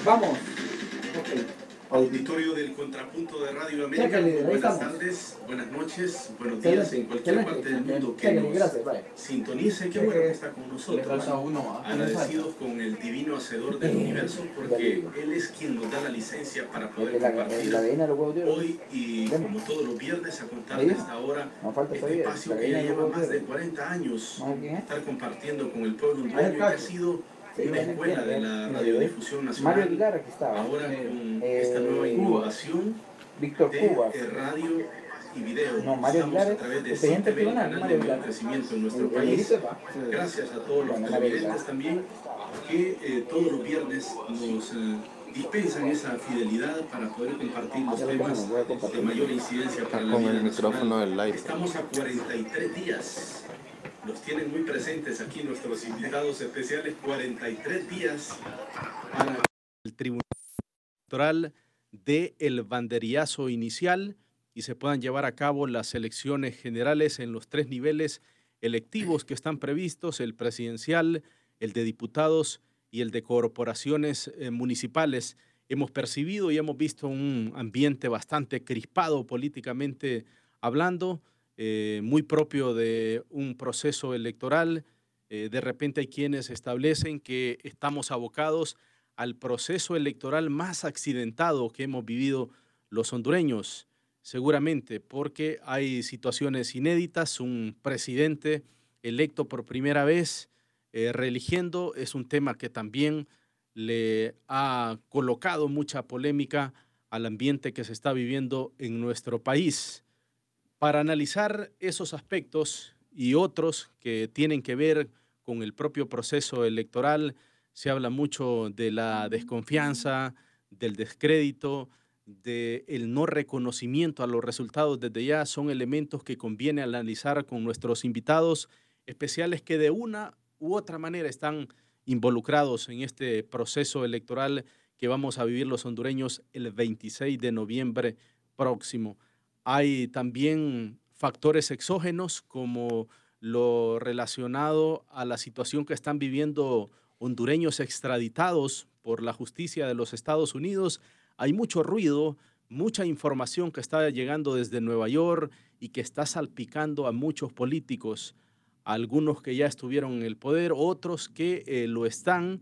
Vamos. Ok. Auditorio del Contrapunto de Radio América, buenas tardes, buenas noches, buenos días en cualquier parte del mundo que nos sintonice. Qué bueno que está con nosotros, agradecidos con el divino hacedor del universo, porque Él es quien nos da la licencia para poder compartir hoy y como todos los viernes a contar de esta hora este espacio que ya lleva más de 40 años estar compartiendo con el pueblo hondureño, que ha sido una escuela de la radiodifusión nacional, ahora con esta nueva innovación de radio y video. Estamos a través de CTV, el canal de mayor crecimiento en nuestro país. Gracias a todos los televidentes también que todos los viernes nos dispensan esa fidelidad para poder compartir los temas de mayor incidencia para la vida nacional. Estamos a 43 días. Los tienen muy presentes aquí nuestros invitados especiales, 43 días para el Tribunal Electoral del banderillazo inicial y se puedan llevar a cabo las elecciones generales en los 3 niveles electivos que están previstos, el presidencial, el de diputados y el de corporaciones municipales. Hemos percibido y hemos visto un ambiente bastante crispado políticamente hablando, muy propio de un proceso electoral. De repente hay quienes establecen que estamos abocados al proceso electoral más accidentado que hemos vivido los hondureños, seguramente porque hay situaciones inéditas, un presidente electo por primera vez, reeligiendo, es un tema que también le ha colocado mucha polémica al ambiente que se está viviendo en nuestro país. Para analizar esos aspectos y otros que tienen que ver con el propio proceso electoral, se habla mucho de la desconfianza, del descrédito, del no reconocimiento a los resultados desde ya. Son elementos que conviene analizar con nuestros invitados especiales que de una u otra manera están involucrados en este proceso electoral que vamos a vivir los hondureños el 26 de noviembre próximo. Hay también factores exógenos como lo relacionado a la situación que están viviendo hondureños extraditados por la justicia de los Estados Unidos. Hay mucho ruido, mucha información que está llegando desde Nueva York y que está salpicando a muchos políticos, algunos que ya estuvieron en el poder, otros que lo están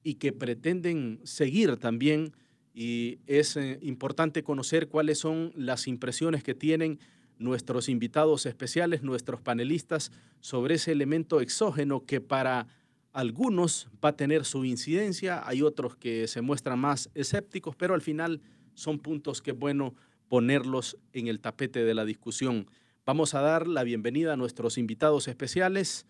y que pretenden seguir también. Y es importante conocer cuáles son las impresiones que tienen nuestros invitados especiales, nuestros panelistas, sobre ese elemento exógeno que para algunos va a tener su incidencia. Hay otros que se muestran más escépticos, pero al final son puntos que es bueno ponerlos en el tapete de la discusión. Vamos a dar la bienvenida a nuestros invitados especiales.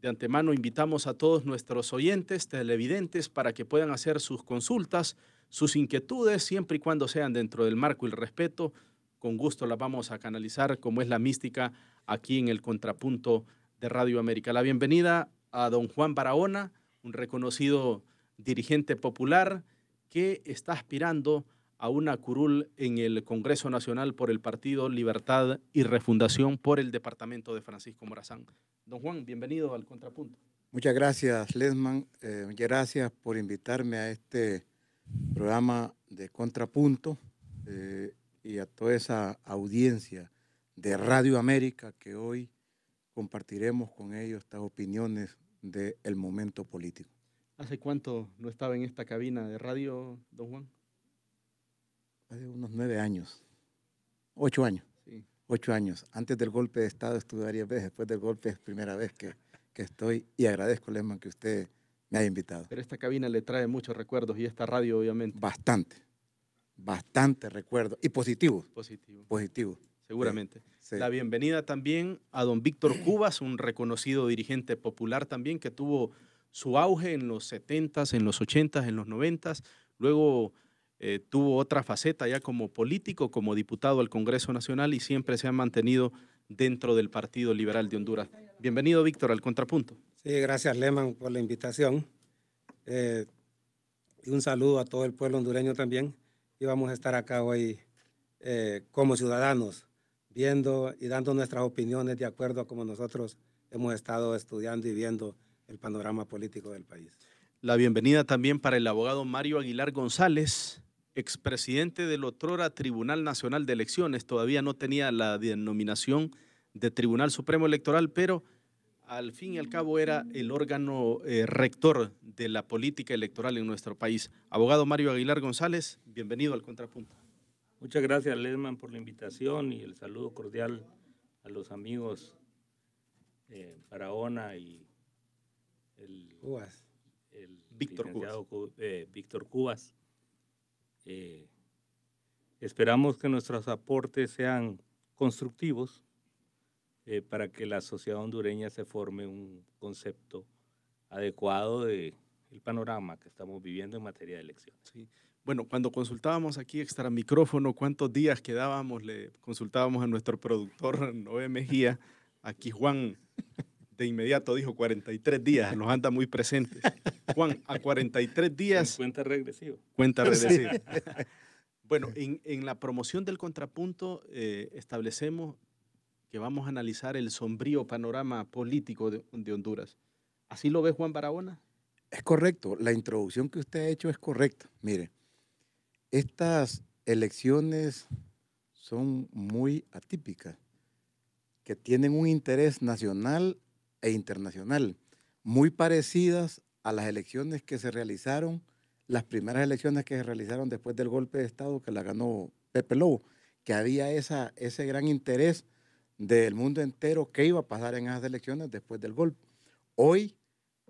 De antemano invitamos a todos nuestros oyentes, televidentes, para que puedan hacer sus consultas, sus inquietudes, siempre y cuando sean dentro del marco y el respeto. Con gusto las vamos a canalizar, como es la mística, aquí en el Contrapunto de Radio América. La bienvenida a don Juan Barahona, un reconocido dirigente popular que está aspirando a una curul en el Congreso Nacional por el Partido Libertad y Refundación por el departamento de Francisco Morazán. Don Juan, bienvenido al Contrapunto. Muchas gracias, Lesman. Muchas gracias por invitarme a este programa de Contrapunto y a toda esa audiencia de Radio América que hoy compartiremos con ellos estas opiniones del momento político. ¿Hace cuánto no estaba en esta cabina de radio, don Juan? Hace unos 9 años, 8 años. Sí. 8 años. Antes del golpe de Estado estuve varias veces, después del golpe es primera vez que estoy y agradezco, Lesman, que usted me haya invitado. Pero esta cabina le trae muchos recuerdos y esta radio, obviamente. Bastante recuerdos y positivos. Positivos. Seguramente. Sí. La bienvenida también a don Víctor Cubas, un reconocido dirigente popular también que tuvo su auge en los 70s, en los 80s, en los 90s. Luego tuvo otra faceta ya como político, como diputado al Congreso Nacional y siempre se ha mantenido dentro del Partido Liberal de Honduras. Bienvenido, Víctor, al Contrapunto. Sí, gracias, Lehman, por la invitación. Y un saludo a todo el pueblo hondureño también. Y vamos a estar acá hoy como ciudadanos, viendo y dando nuestras opiniones de acuerdo a como nosotros hemos estado estudiando y viendo el panorama político del país. La bienvenida también para el abogado Mario Aguilar González, expresidente del otrora Tribunal Nacional de Elecciones. Todavía no tenía la denominación de Tribunal Supremo Electoral, pero al fin y al cabo era el órgano rector de la política electoral en nuestro país. Abogado Mario Aguilar González, bienvenido al Contrapunto. Muchas gracias, Lesman, por la invitación y el saludo cordial a los amigos Barahona y el Víctor Cubas. Esperamos que nuestros aportes sean constructivos para que la sociedad hondureña se forme un concepto adecuado del panorama que estamos viviendo en materia de elecciones. Sí. Bueno, cuando consultábamos aquí extra micrófono cuántos días quedábamos, le consultábamos a nuestro productor Noé Mejía. Aquí Juan de inmediato dijo 43 días, nos anda muy presentes. Juan, a 43 días... Cuenta regresiva. Cuenta regresiva. Sí. Bueno, en la promoción del Contrapunto establecemos que vamos a analizar el sombrío panorama político de Honduras. ¿Así lo ve Juan Barahona? Es correcto, la introducción que usted ha hecho es correcta. Mire, estas elecciones son muy atípicas, que tienen un interés nacional e internacional, muy parecidas a las elecciones que se realizaron, las primeras elecciones que se realizaron después del golpe de Estado que la ganó Pepe Lobo, que había ese gran interés del mundo entero que iba a pasar en esas elecciones después del golpe. Hoy,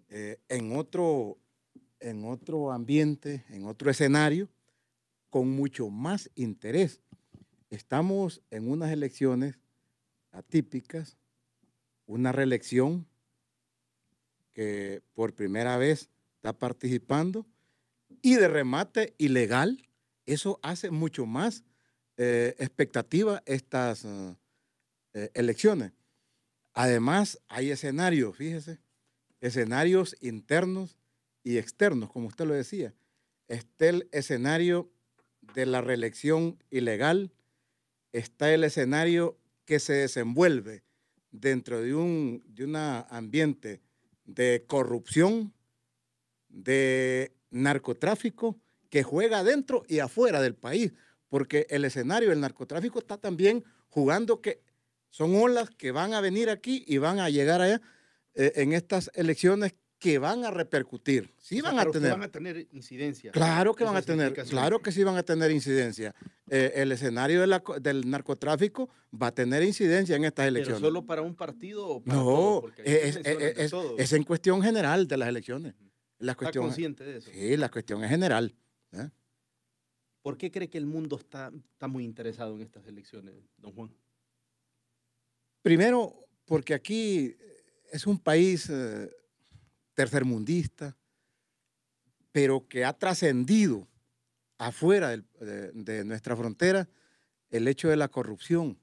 en otro ambiente, en otro escenario, con mucho más interés. Estamos en unas elecciones atípicas, una reelección que por primera vez está participando y de remate ilegal. Eso hace mucho más expectativa estas elecciones. Además, hay escenarios, fíjese, escenarios internos y externos, como usted lo decía. Está el escenario de la reelección ilegal, está el escenario que se desenvuelve dentro de un ambiente de corrupción, de narcotráfico, que juega dentro y afuera del país, porque el escenario del narcotráfico está también jugando que son olas que van a venir aquí y van a llegar allá en estas elecciones que van a repercutir. Sí, van a tener incidencia. Claro que van a tener, claro que sí van a tener incidencia. El escenario del narcotráfico va a tener incidencia en estas elecciones. ¿Pero solo para un partido o para todos? No, es en cuestión general de las elecciones. ¿Está consciente de eso? Sí, la cuestión es general. ¿Por qué cree que el mundo está muy interesado en estas elecciones, don Juan? Primero, porque aquí es un país tercermundista, pero que ha trascendido afuera de nuestra frontera el hecho de la corrupción.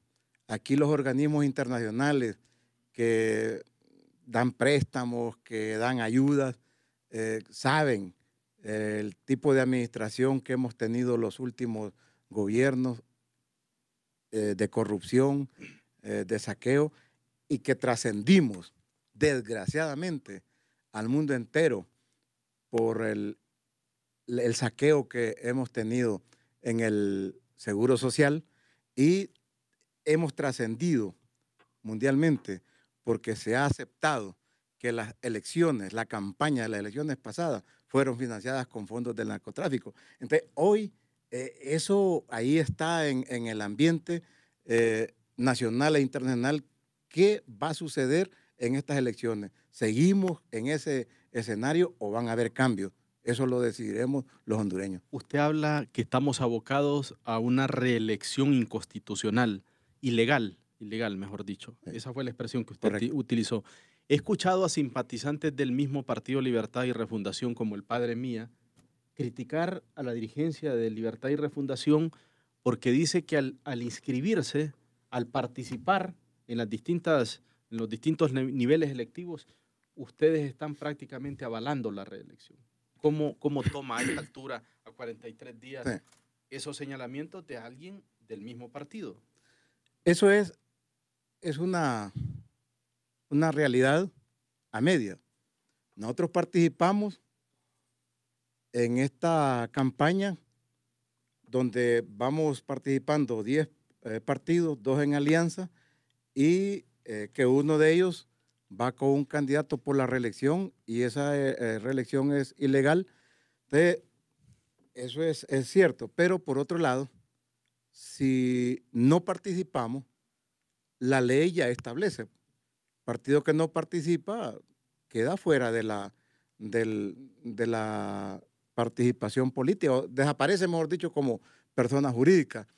Aquí los organismos internacionales que dan préstamos, que dan ayudas, saben el tipo de administración que hemos tenido los últimos gobiernos de corrupción, de saqueo, y que trascendimos, desgraciadamente, al mundo entero por el saqueo que hemos tenido en el Seguro Social, y hemos trascendido mundialmente porque se ha aceptado que las elecciones, la campaña de las elecciones pasadas fueron financiadas con fondos del narcotráfico. Entonces, hoy eso ahí está en el ambiente nacional e internacional. ¿Qué va a suceder en estas elecciones? ¿Seguimos en ese escenario o van a haber cambios? Eso lo decidiremos los hondureños. Usted habla que estamos abocados a una reelección inconstitucional, ilegal, mejor dicho. Sí. Esa fue la expresión que usted utilizó. He escuchado a simpatizantes del mismo Partido Libertad y Refundación, como el padre Mía, criticar a la dirigencia de Libertad y Refundación porque dice que al inscribirse, al participar en los distintos niveles electivos, ustedes están prácticamente avalando la reelección. ¿Cómo toma a esta altura, a 43 días, esos señalamientos de alguien del mismo partido? Eso es una realidad a media, Nosotros participamos en esta campaña donde vamos participando 10 partidos, 2 en alianza, y que uno de ellos va con un candidato por la reelección y esa reelección es ilegal. Entonces, eso es cierto, pero por otro lado, si no participamos, la ley ya establece. Partido que no participa queda fuera de la participación política, o desaparece, mejor dicho, como persona jurídica.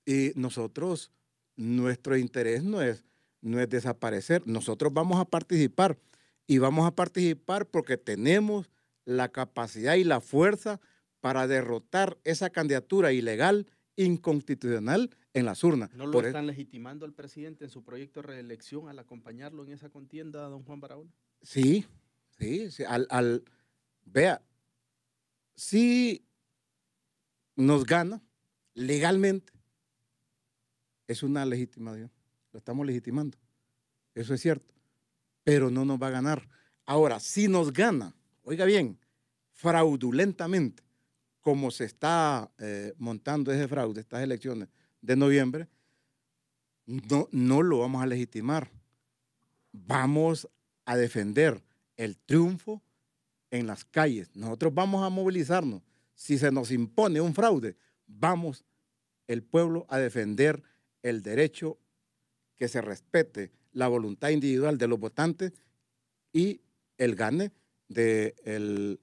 Y nosotros, nuestro interés no es desaparecer. Nosotros vamos a participar y vamos a participar porque tenemos la capacidad y la fuerza para derrotar esa candidatura ilegal, inconstitucional en las urnas. ¿No lo están legitimando al presidente en su proyecto de reelección al acompañarlo en esa contienda, don Juan Barahona? Sí, sí, sí. Vea, si nos gana legalmente, es una legitimación. Lo estamos legitimando. Eso es cierto. Pero no nos va a ganar. Ahora, si nos gana, oiga bien, fraudulentamente, como se está montando ese fraude, estas elecciones de noviembre, no lo vamos a legitimar. Vamos a defender el triunfo en las calles. Nosotros vamos a movilizarnos. Si se nos impone un fraude, vamos, el pueblo, a defender el derecho, que se respete la voluntad individual de los votantes y el gane del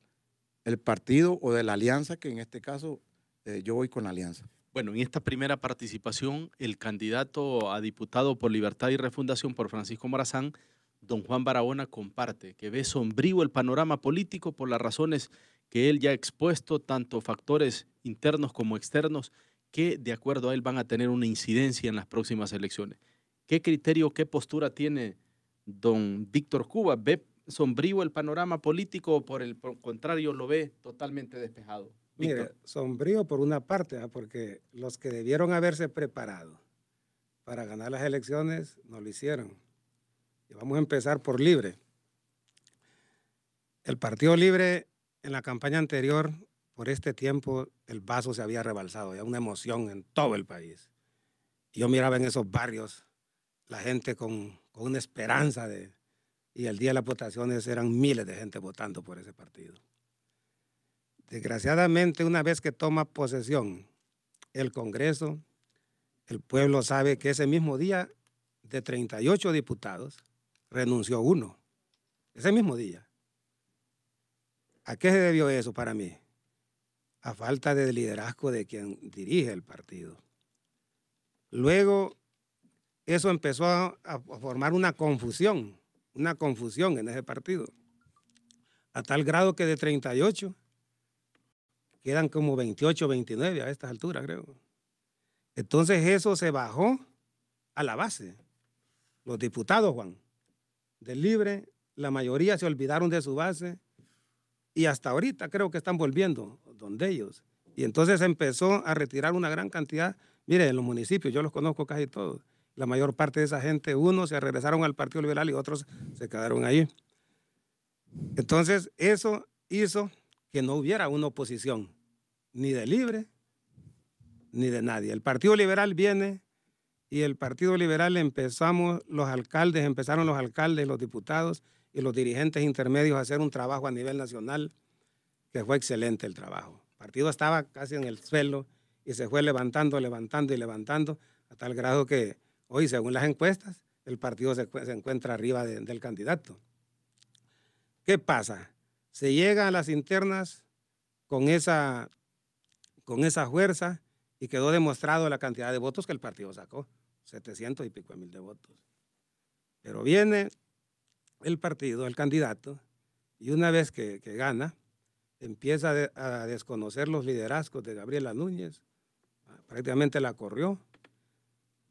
partido o de la alianza, que en este caso yo voy con la alianza. Bueno, en esta primera participación, el candidato a diputado por Libertad y Refundación por Francisco Morazán, don Juan Barahona, comparte que ve sombrío el panorama político por las razones que él ya ha expuesto, tanto factores internos como externos, que de acuerdo a él van a tener una incidencia en las próximas elecciones. ¿Qué criterio, qué postura tiene don Víctor Cuba? ¿Ve sombrío el panorama político o por el contrario lo ve totalmente despejado? Mire, sombrío por una parte, porque los que debieron haberse preparado para ganar las elecciones no lo hicieron. Y vamos a empezar por Libre. El Partido Libre en la campaña anterior, por este tiempo, el vaso se había rebalsado, había una emoción en todo el país. Yo miraba en esos barrios la gente con una esperanza y el día de las votaciones eran miles de gente votando por ese partido. Desgraciadamente, una vez que toma posesión el Congreso, el pueblo sabe que ese mismo día, de 38 diputados, renunció uno. Ese mismo día. ¿A qué se debió eso para mí? A falta de liderazgo de quien dirige el partido. Luego, eso empezó a formar una confusión en ese partido, a tal grado que de 38 quedan como 28, 29 a estas alturas, creo. Entonces eso se bajó a la base. Los diputados, Juan, del Libre, la mayoría se olvidaron de su base y hasta ahorita creo que están volviendo donde ellos. Y entonces se empezó a retirar una gran cantidad. Mire, en los municipios, yo los conozco casi todos, la mayor parte de esa gente, unos se regresaron al Partido Liberal y otros se quedaron ahí. Entonces eso hizo que no hubiera una oposición, ni de Libre, ni de nadie. El Partido Liberal viene y el Partido Liberal empezaron los alcaldes, los diputados y los dirigentes intermedios a hacer un trabajo a nivel nacional que fue excelente el trabajo. El partido estaba casi en el suelo y se fue levantando, a tal grado que hoy, según las encuestas, el partido se encuentra arriba del candidato. ¿Qué pasa? Se llega a las internas con esa fuerza y quedó demostrado la cantidad de votos que el partido sacó, 700 y pico mil de votos. Pero viene el partido, el candidato, y una vez que gana, empieza a desconocer los liderazgos de Gabriela Núñez, prácticamente la corrió,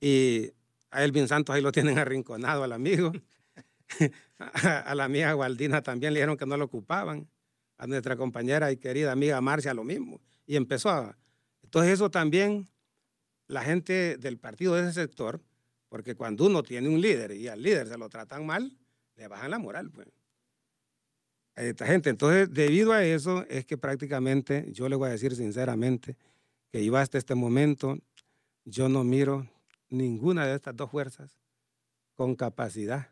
y a Elvin Santos ahí lo tienen arrinconado al amigo, a la amiga Gualdina también le dijeron que no lo ocupaban, a nuestra compañera y querida amiga Marcia lo mismo, y entonces eso también, la gente del partido de ese sector, porque cuando uno tiene un líder y al líder se lo tratan mal, le bajan la moral, pues. a esta gente. Entonces, debido a eso, es que prácticamente, yo le voy a decir sinceramente, que yo hasta este momento, yo no miro ninguna de estas dos fuerzas con capacidad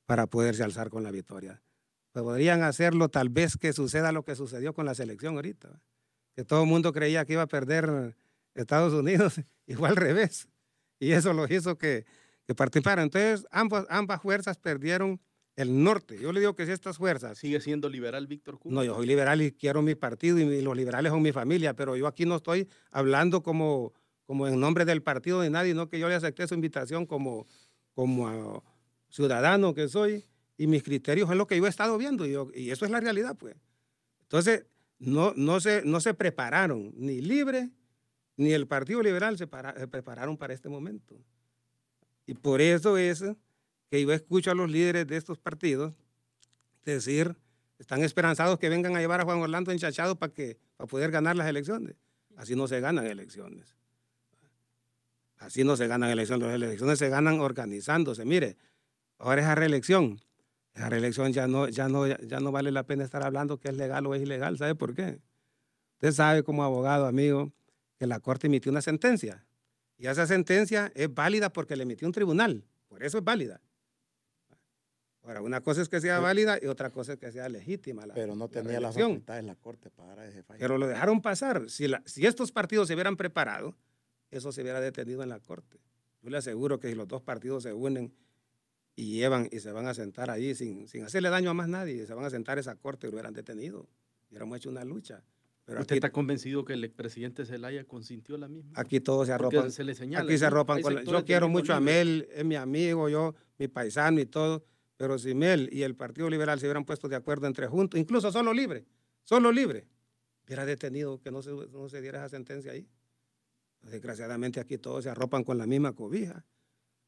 para poderse alzar con la victoria. Podrían hacerlo tal vez que suceda lo que sucedió con la selección ahorita, ¿verdad? Que todo el mundo creía que iba a perder Estados Unidos, y fue al revés. Y eso lo hizo que participaran. Entonces, ambas fuerzas perdieron el norte. Yo le digo que si estas fuerzas... ¿Sigue siendo liberal Víctor Cubas? No, yo soy liberal y quiero mi partido y los liberales son mi familia, pero yo aquí no estoy hablando como en nombre del partido de nadie, no que yo le acepté su invitación como ciudadano que soy, y mis criterios es lo que yo he estado viendo, y eso es la realidad, pues. Entonces, no se prepararon, ni Libre, ni el Partido Liberal se prepararon para este momento. Y por eso es que yo escucho a los líderes de estos partidos decir, están esperanzados que vengan a llevar a Juan Orlando enchachado para poder ganar las elecciones. Así no se ganan elecciones. Así no se ganan elecciones. Las elecciones se ganan organizándose. Mire, ahora esa reelección ya no vale la pena estar hablando que es legal o es ilegal. ¿Sabe por qué? Usted sabe como abogado, amigo, que la Corte emitió una sentencia. Y esa sentencia es válida porque la emitió un tribunal. Por eso es válida. Ahora, una cosa es que sea válida y otra cosa es que sea legítima. Pero no tenía la facultad en la Corte para dar ese fallo. Pero lo dejaron pasar. Si estos partidos se hubieran preparado, eso se hubiera detenido en la Corte. Yo le aseguro que si los dos partidos se unen y se van a sentar ahí sin hacerle daño a más nadie, se van a sentar a esa Corte y lo hubieran detenido. Hubiéramos hecho una lucha. Pero ¿usted está convencido que el expresidente Zelaya consintió la misma? Aquí todos se arropan. Se le señala, aquí se arropan. Yo quiero mucho a Mel, es mi amigo, mi paisano y todo. Pero si Mel y el Partido Liberal se hubieran puesto de acuerdo entre juntos, incluso solo libre, hubiera detenido que no se diera esa sentencia ahí. Desgraciadamente aquí todos se arropan con la misma cobija,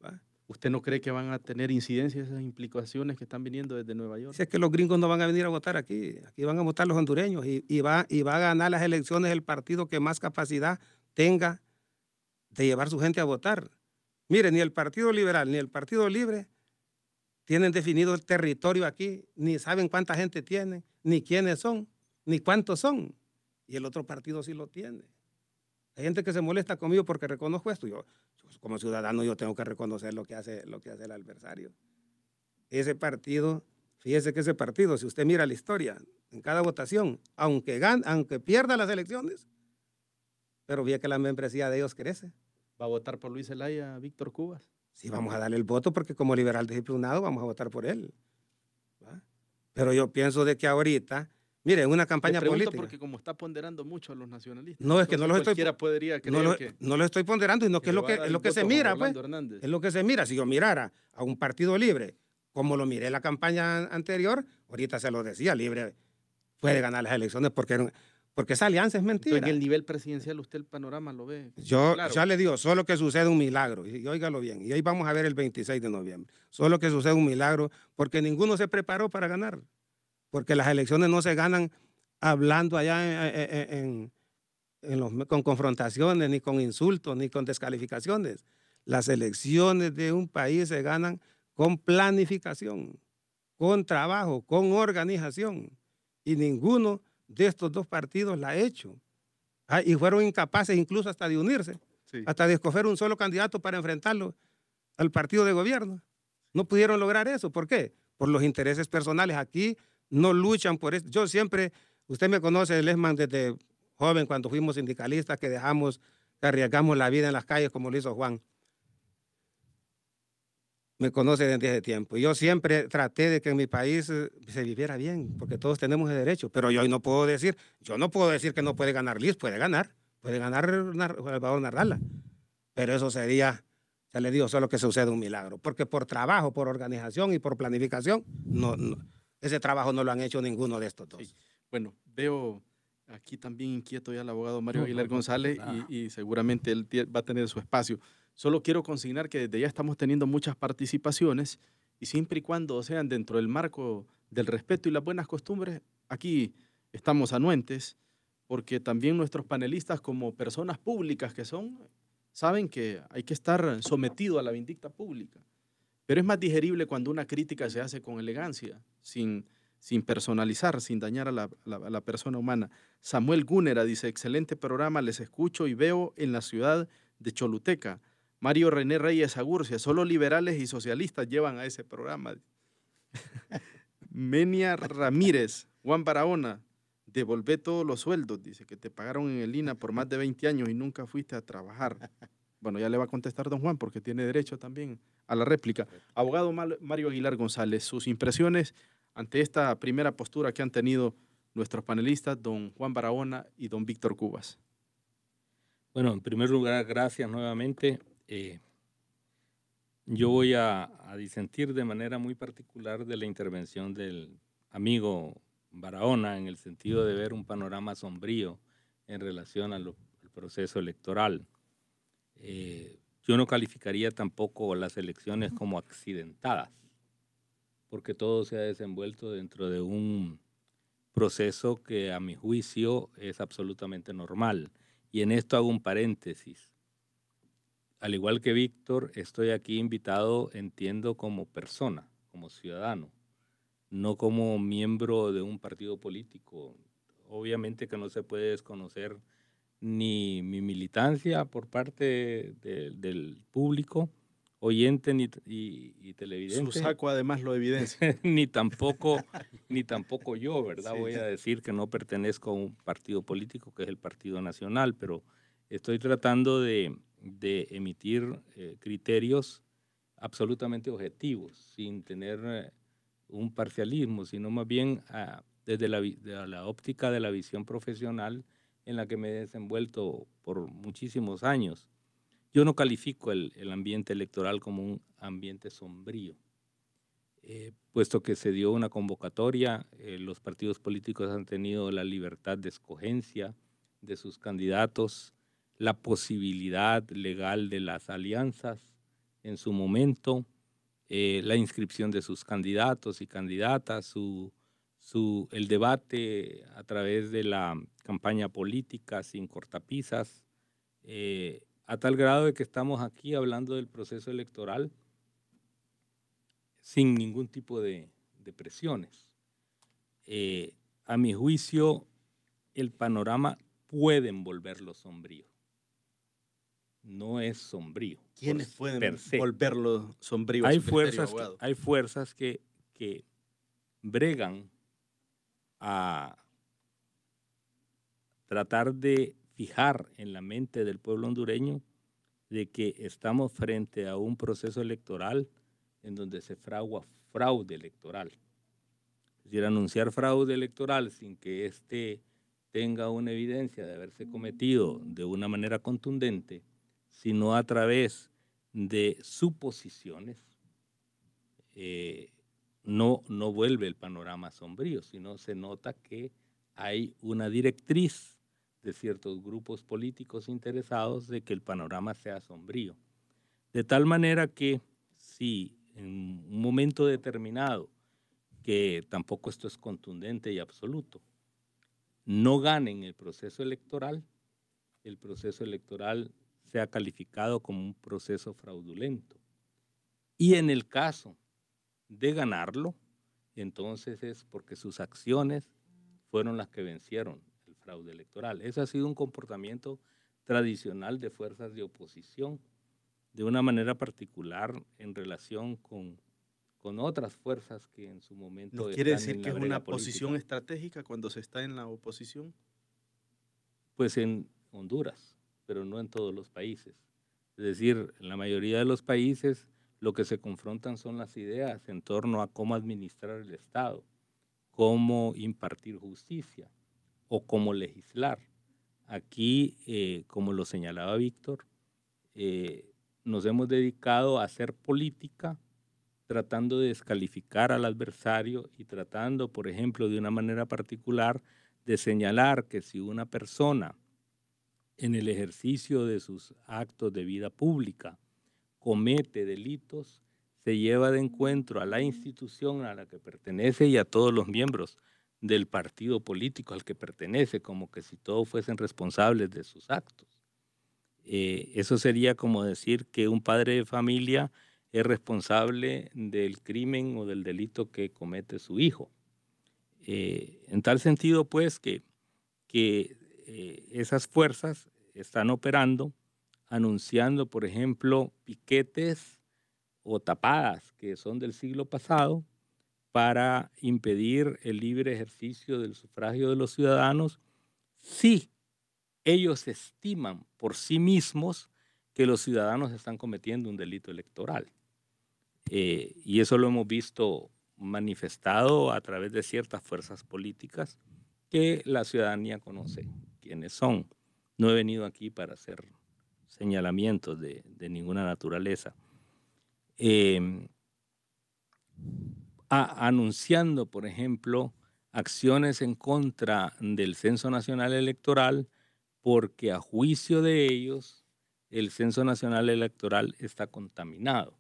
¿va? ¿Usted no cree que van a tener incidencias esas implicaciones que están viniendo desde Nueva York? Si es que los gringos no van a venir a votar aquí van a votar los hondureños y va a ganar las elecciones el partido que más capacidad tenga de llevar su gente a votar. Mire, ni el Partido Liberal ni el Partido Libre tienen definido el territorio aquí, ni saben cuánta gente tienen, ni quiénes son, ni cuántos son. Y el otro partido sí lo tiene. Hay gente que se molesta conmigo porque reconozco esto. Yo como ciudadano, yo tengo que reconocer lo que hace el adversario. Ese partido, fíjese que ese partido, si usted mira la historia, en cada votación, aunque pierda las elecciones, pero ve que la membresía de ellos crece. ¿Va a votar por Luis Zelaya, Víctor Cubas? Sí, vamos a darle el voto porque como liberal disciplinado vamos a votar por él, ¿va? Pero yo pienso de que ahorita, mire, en una campaña política... porque como está ponderando mucho a los nacionalistas. No, es que no los estoy... No lo estoy ponderando, y no que es lo que se mira, pues. Es lo que se mira. Si yo mirara a un partido libre, como lo miré en la campaña anterior, ahorita se lo decía, Libre puede ganar las elecciones porque esa alianza es mentira. Entonces, en el nivel presidencial, ¿usted el panorama lo ve? Yo claro. ya le digo, solo que sucede un milagro, y óigalo bien, y ahí vamos a ver el 26 de noviembre. Solo que sucede un milagro, porque ninguno se preparó para ganar. Porque las elecciones no se ganan hablando allá con confrontaciones, ni con insultos, ni con descalificaciones. Las elecciones de un país se ganan con planificación, con trabajo, con organización. Y ninguno de estos dos partidos la ha hecho. Y fueron incapaces incluso hasta de unirse, sí, hasta de escoger un solo candidato para enfrentarlo al partido de gobierno. No pudieron lograr eso. ¿Por qué? Por los intereses personales. Aquí no luchan por eso. Yo siempre, usted me conoce, Lesman, desde joven, cuando fuimos sindicalistas, que arriesgamos la vida en las calles como lo hizo Juan. Me conoce desde ese tiempo. Yo siempre traté de que en mi país se viviera bien, porque todos tenemos el derecho. Pero yo no puedo decir que no puede ganar Liz, puede ganar Salvador Nardala. Pero eso sería, ya le digo, solo que sucede un milagro. Porque por trabajo, por organización y por planificación, ese trabajo no lo han hecho ninguno de estos dos. Sí. Bueno, veo aquí también inquieto ya el abogado Mario Aguilar González y seguramente él va a tener su espacio. Solo quiero consignar que desde ya estamos teniendo muchas participaciones y siempre y cuando sean dentro del marco del respeto y las buenas costumbres, aquí estamos anuentes, porque también nuestros panelistas, como personas públicas que son, saben que hay que estar sometido a la vindicta pública. Pero es más digerible cuando una crítica se hace con elegancia, sin sin personalizar, sin dañar a la persona humana. Samuel Gúnera dice, excelente programa, les escucho y veo en la ciudad de Choluteca. Mario René Reyes Agurcia, solo liberales y socialistas llevan a ese programa. Menia Ramírez, Juan Barahona, devolvé todos los sueldos, dice, que te pagaron en el INA por más de 20 años y nunca fuiste a trabajar. Bueno, ya le va a contestar don Juan porque tiene derecho también a la réplica. Abogado Mario Aguilar González, sus impresiones ante esta primera postura que han tenido nuestros panelistas, don Juan Barahona y don Víctor Cubas. Bueno, en primer lugar, gracias nuevamente. Yo voy a disentir de manera muy particular de la intervención del amigo Barahona en el sentido de ver un panorama sombrío en relación al proceso electoral. Yo no calificaría tampoco las elecciones como accidentadas, porque todo se ha desenvuelto dentro de un proceso que a mi juicio es absolutamente normal. Y en esto hago un paréntesis. Al igual que Víctor, estoy aquí invitado, entiendo, como persona, como ciudadano, no como miembro de un partido político. Obviamente que no se puede desconocer ni mi militancia por parte del público, oyente y televidente. Su saco además lo evidencia. ni tampoco yo, ¿verdad? Sí. Voy a decir que no pertenezco a un partido político, que es el Partido Nacional, pero estoy tratando de emitir criterios absolutamente objetivos, sin tener un parcialismo, sino más bien desde la óptica de la visión profesional en la que me he desenvuelto por muchísimos años. Yo no califico el ambiente electoral como un ambiente sombrío, puesto que se dio una convocatoria, los partidos políticos han tenido la libertad de escogencia de sus candidatos, la posibilidad legal de las alianzas en su momento, la inscripción de sus candidatos y candidatas, el debate a través de la campaña política sin cortapisas, a tal grado de que estamos aquí hablando del proceso electoral sin ningún tipo de presiones. A mi juicio, el panorama puede envolverlo sombrío. No es sombrío. ¿Quiénes pueden volverlo sombrío? Hay fuerzas que bregan a tratar de fijar en la mente del pueblo hondureño de que estamos frente a un proceso electoral en donde se fragua fraude electoral. Es decir, anunciar fraude electoral sin que éste tenga una evidencia de haberse cometido de una manera contundente, sino a través de suposiciones, no vuelve el panorama sombrío, sino se nota que hay una directriz de ciertos grupos políticos interesados de que el panorama sea sombrío. De tal manera que si en un momento determinado, que tampoco esto es contundente y absoluto, no ganen el proceso electoral sea calificado como un proceso fraudulento. Y en el caso de ganarlo, entonces es porque sus acciones fueron las que vencieron el fraude electoral. Ese ha sido un comportamiento tradicional de fuerzas de oposición, de una manera particular en relación con otras fuerzas que en su momento ¿No quiere decir que es una posición estratégica cuando se está en la oposición? Pues en Honduras, pero no en todos los países. Es decir, en la mayoría de los países lo que se confrontan son las ideas en torno a cómo administrar el Estado, cómo impartir justicia o cómo legislar. Aquí, como lo señalaba Víctor, nos hemos dedicado a hacer política tratando de descalificar al adversario y tratando, por ejemplo, de una manera particular, de señalar que si una persona en el ejercicio de sus actos de vida pública comete delitos, se lleva de encuentro a la institución a la que pertenece y a todos los miembros del partido político al que pertenece, como que si todos fuesen responsables de sus actos. Eso sería como decir que un padre de familia es responsable del crimen o del delito que comete su hijo. En tal sentido, pues, que esas fuerzas están operando, anunciando, por ejemplo, piquetes o tapadas que son del siglo pasado para impedir el libre ejercicio del sufragio de los ciudadanos si ellos estiman por sí mismos que los ciudadanos están cometiendo un delito electoral. Y eso lo hemos visto manifestado a través de ciertas fuerzas políticas que la ciudadanía conoce quiénes son. No he venido aquí para hacer señalamientos de ninguna naturaleza. Anunciando, por ejemplo, acciones en contra del Censo Nacional Electoral porque a juicio de ellos el Censo Nacional Electoral está contaminado.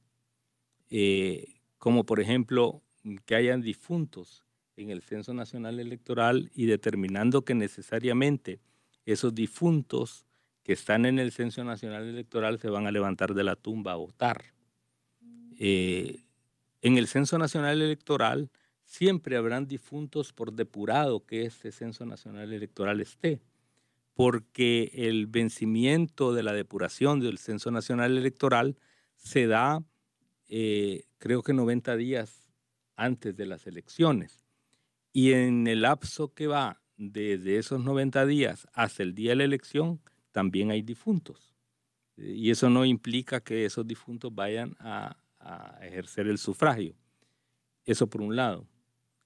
Como por ejemplo que hayan difuntos en el Censo Nacional Electoral y determinando que necesariamente esos difuntos que están en el Censo Nacional Electoral se van a levantar de la tumba a votar. En el Censo Nacional Electoral siempre habrán difuntos por depurado que este Censo Nacional Electoral esté, porque el vencimiento de la depuración del Censo Nacional Electoral se da creo que 90 días antes de las elecciones. Y en el lapso que va desde esos 90 días hasta el día de la elección, también hay difuntos. Y eso no implica que esos difuntos vayan a ejercer el sufragio. Eso por un lado.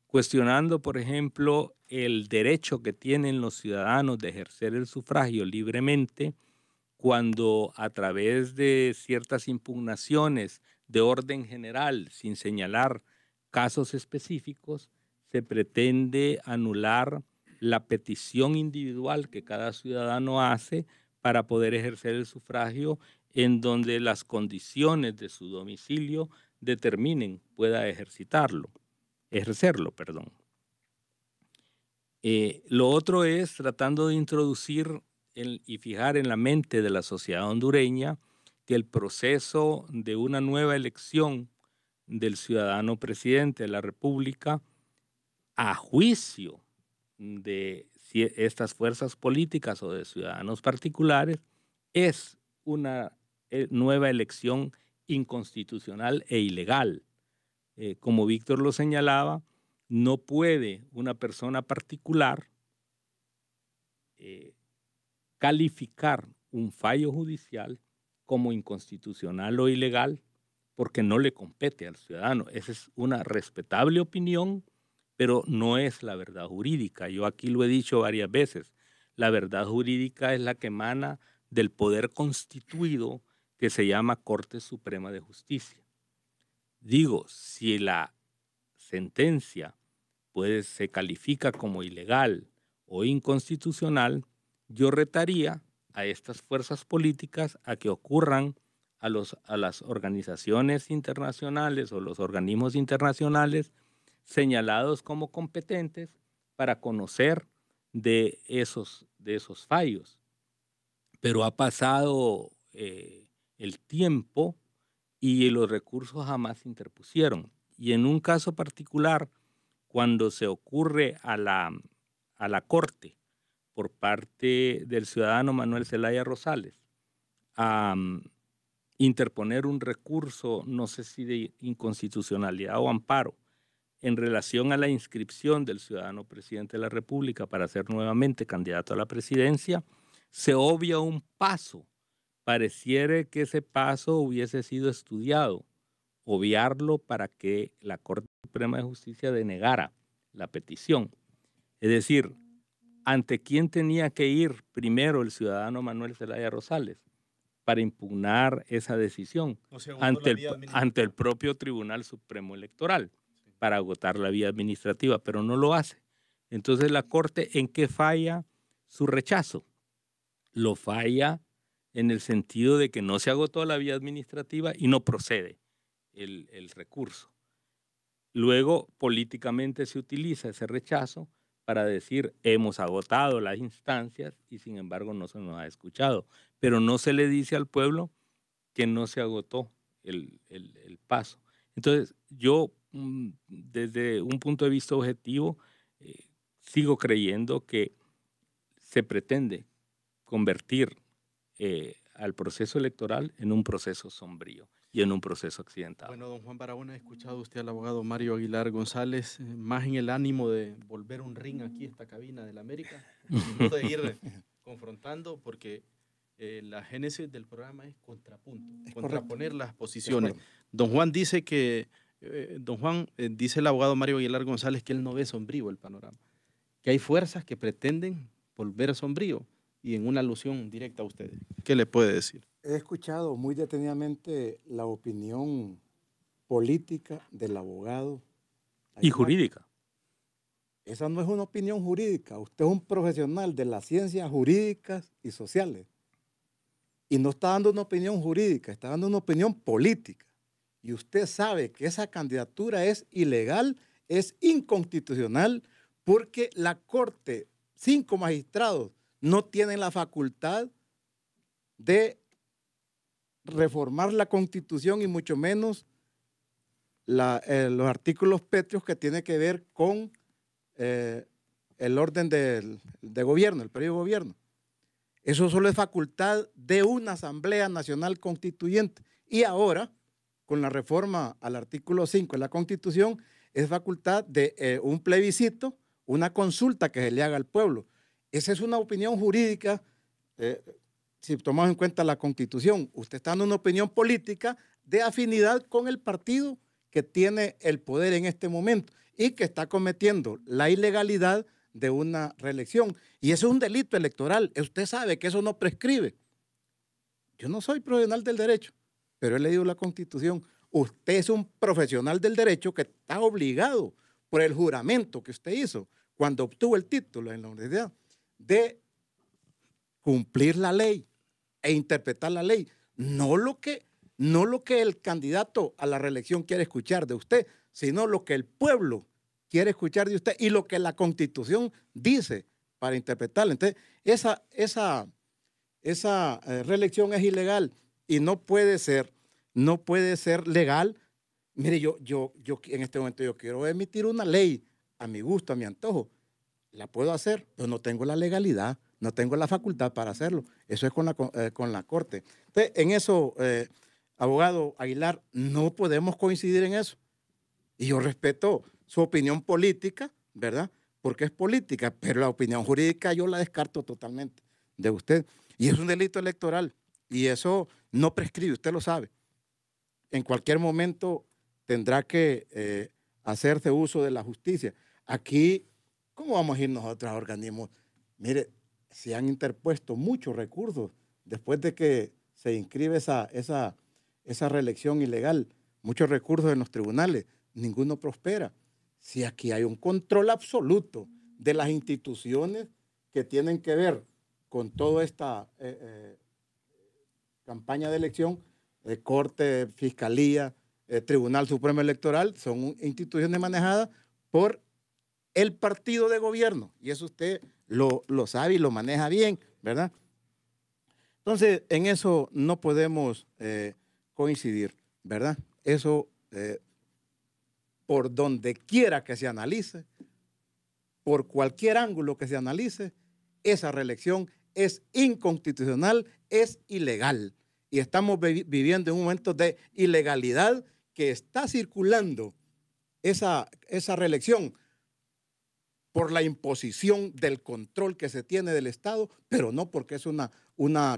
Cuestionando, por ejemplo, el derecho que tienen los ciudadanos de ejercer el sufragio libremente cuando a través de ciertas impugnaciones de orden general, sin señalar casos específicos, se pretende anular la petición individual que cada ciudadano hace para poder ejercer el sufragio en donde las condiciones de su domicilio determinen pueda ejercerlo. Lo otro es tratando de introducir y fijar en la mente de la sociedad hondureña que el proceso de una nueva elección del ciudadano presidente de la República, a juicio de estas fuerzas políticas o de ciudadanos particulares, es una nueva elección inconstitucional e ilegal. Como Víctor lo señalaba, no puede una persona particular calificar un fallo judicial como inconstitucional o ilegal porque no le compete al ciudadano. Esa es una respetable opinión, pero no es la verdad jurídica. Yo aquí lo he dicho varias veces. La verdad jurídica es la que emana del poder constituido que se llama Corte Suprema de Justicia. Digo, si la sentencia se califica como ilegal o inconstitucional, yo retaría a estas fuerzas políticas a que ocurran a las organizaciones internacionales o los organismos internacionales señalados como competentes para conocer de esos fallos. Pero ha pasado el tiempo y los recursos jamás se interpusieron. Y en un caso particular, cuando se ocurre a la Corte por parte del ciudadano Manuel Zelaya Rosales a interponer un recurso, no sé si de inconstitucionalidad o amparo, en relación a la inscripción del ciudadano presidente de la República para ser nuevamente candidato a la presidencia, se obvia un paso. Pareciera que ese paso hubiese sido estudiado, obviarlo para que la Corte Suprema de Justicia denegara la petición. Es decir, ¿ante quién tenía que ir primero el ciudadano Manuel Zelaya Rosales para impugnar esa decisión? Ante el propio Tribunal Supremo Electoral, para agotar la vía administrativa, pero no lo hace. Entonces, ¿la Corte en qué falla su rechazo? Lo falla en el sentido de que no se agotó la vía administrativa y no procede el recurso. Luego, políticamente se utiliza ese rechazo para decir hemos agotado las instancias y sin embargo no se nos ha escuchado. Pero no se le dice al pueblo que no se agotó el paso. Entonces, yo desde un punto de vista objetivo sigo creyendo que se pretende convertir al proceso electoral en un proceso sombrío y en un proceso accidentado. Bueno, don Juan Barahona, ha escuchado usted al abogado Mario Aguilar González, más en el ánimo de volver un ring aquí, esta cabina del América, no de ir confrontando, porque la génesis del programa es contrapunto, contraponer las posiciones. Don Juan dice que, dice el abogado Mario Aguilar González que él no ve sombrío el panorama, que hay fuerzas que pretenden volver sombrío, y en una alusión directa a ustedes. ¿Qué le puede decir? He escuchado muy detenidamente la opinión política del abogado. Y jurídica. Esa no es una opinión jurídica. Usted es un profesional de las ciencias jurídicas y sociales. Y no está dando una opinión jurídica, está dando una opinión política. Y usted sabe que esa candidatura es ilegal, es inconstitucional, porque la Corte, 5 magistrados, no tienen la facultad de reformar la Constitución y mucho menos los artículos pétreos que tienen que ver con el orden de gobierno, el periodo de gobierno. Eso solo es facultad de una Asamblea Nacional Constituyente. Y ahora, con la reforma al artículo 5 de la Constitución, es facultad de un plebiscito, una consulta que se le haga al pueblo. Esa es una opinión jurídica, si tomamos en cuenta la Constitución. Usted está dando una opinión política de afinidad con el partido que tiene el poder en este momento y que está cometiendo la ilegalidad de una reelección. Y eso es un delito electoral. Usted sabe que eso no prescribe. Yo no soy profesional del derecho, pero he leído la Constitución. Usted es un profesional del derecho que está obligado por el juramento que usted hizo cuando obtuvo el título en la universidad de cumplir la ley e interpretar la ley. No lo que el candidato a la reelección quiere escuchar de usted, sino lo que el pueblo quiere escuchar de usted y lo que la Constitución dice para interpretarla. Entonces, esa reelección es ilegal y no puede ser legal. Mire, yo en este momento yo quiero emitir una ley a mi gusto, a mi antojo. La puedo hacer, pero no tengo la legalidad, no tengo la facultad para hacerlo. Eso es con la Corte. Entonces, en eso, abogado Aguilar, no podemos coincidir en eso. Y yo respeto su opinión política, ¿verdad? Porque es política, pero la opinión jurídica yo la descarto totalmente de usted. Y es un delito electoral y eso no prescribe, usted lo sabe. En cualquier momento tendrá que hacerse uso de la justicia. Aquí, ¿cómo vamos a ir nosotros a organismos? Mire, se han interpuesto muchos recursos después de que se inscribe esa reelección ilegal, muchos recursos en los tribunales, ninguno prospera. Si aquí hay un control absoluto de las instituciones que tienen que ver con toda esta campaña de elección, Corte, Fiscalía, Tribunal Supremo Electoral, son instituciones manejadas por el partido de gobierno. Y eso usted lo sabe y lo maneja bien, ¿verdad? Entonces, en eso no podemos coincidir, ¿verdad? Eso, por donde quiera que se analice, por cualquier ángulo que se analice, esa reelección es inconstitucional, es ilegal. Y estamos viviendo en un momento de ilegalidad que está circulando esa reelección por la imposición del control que se tiene del Estado, pero no porque es una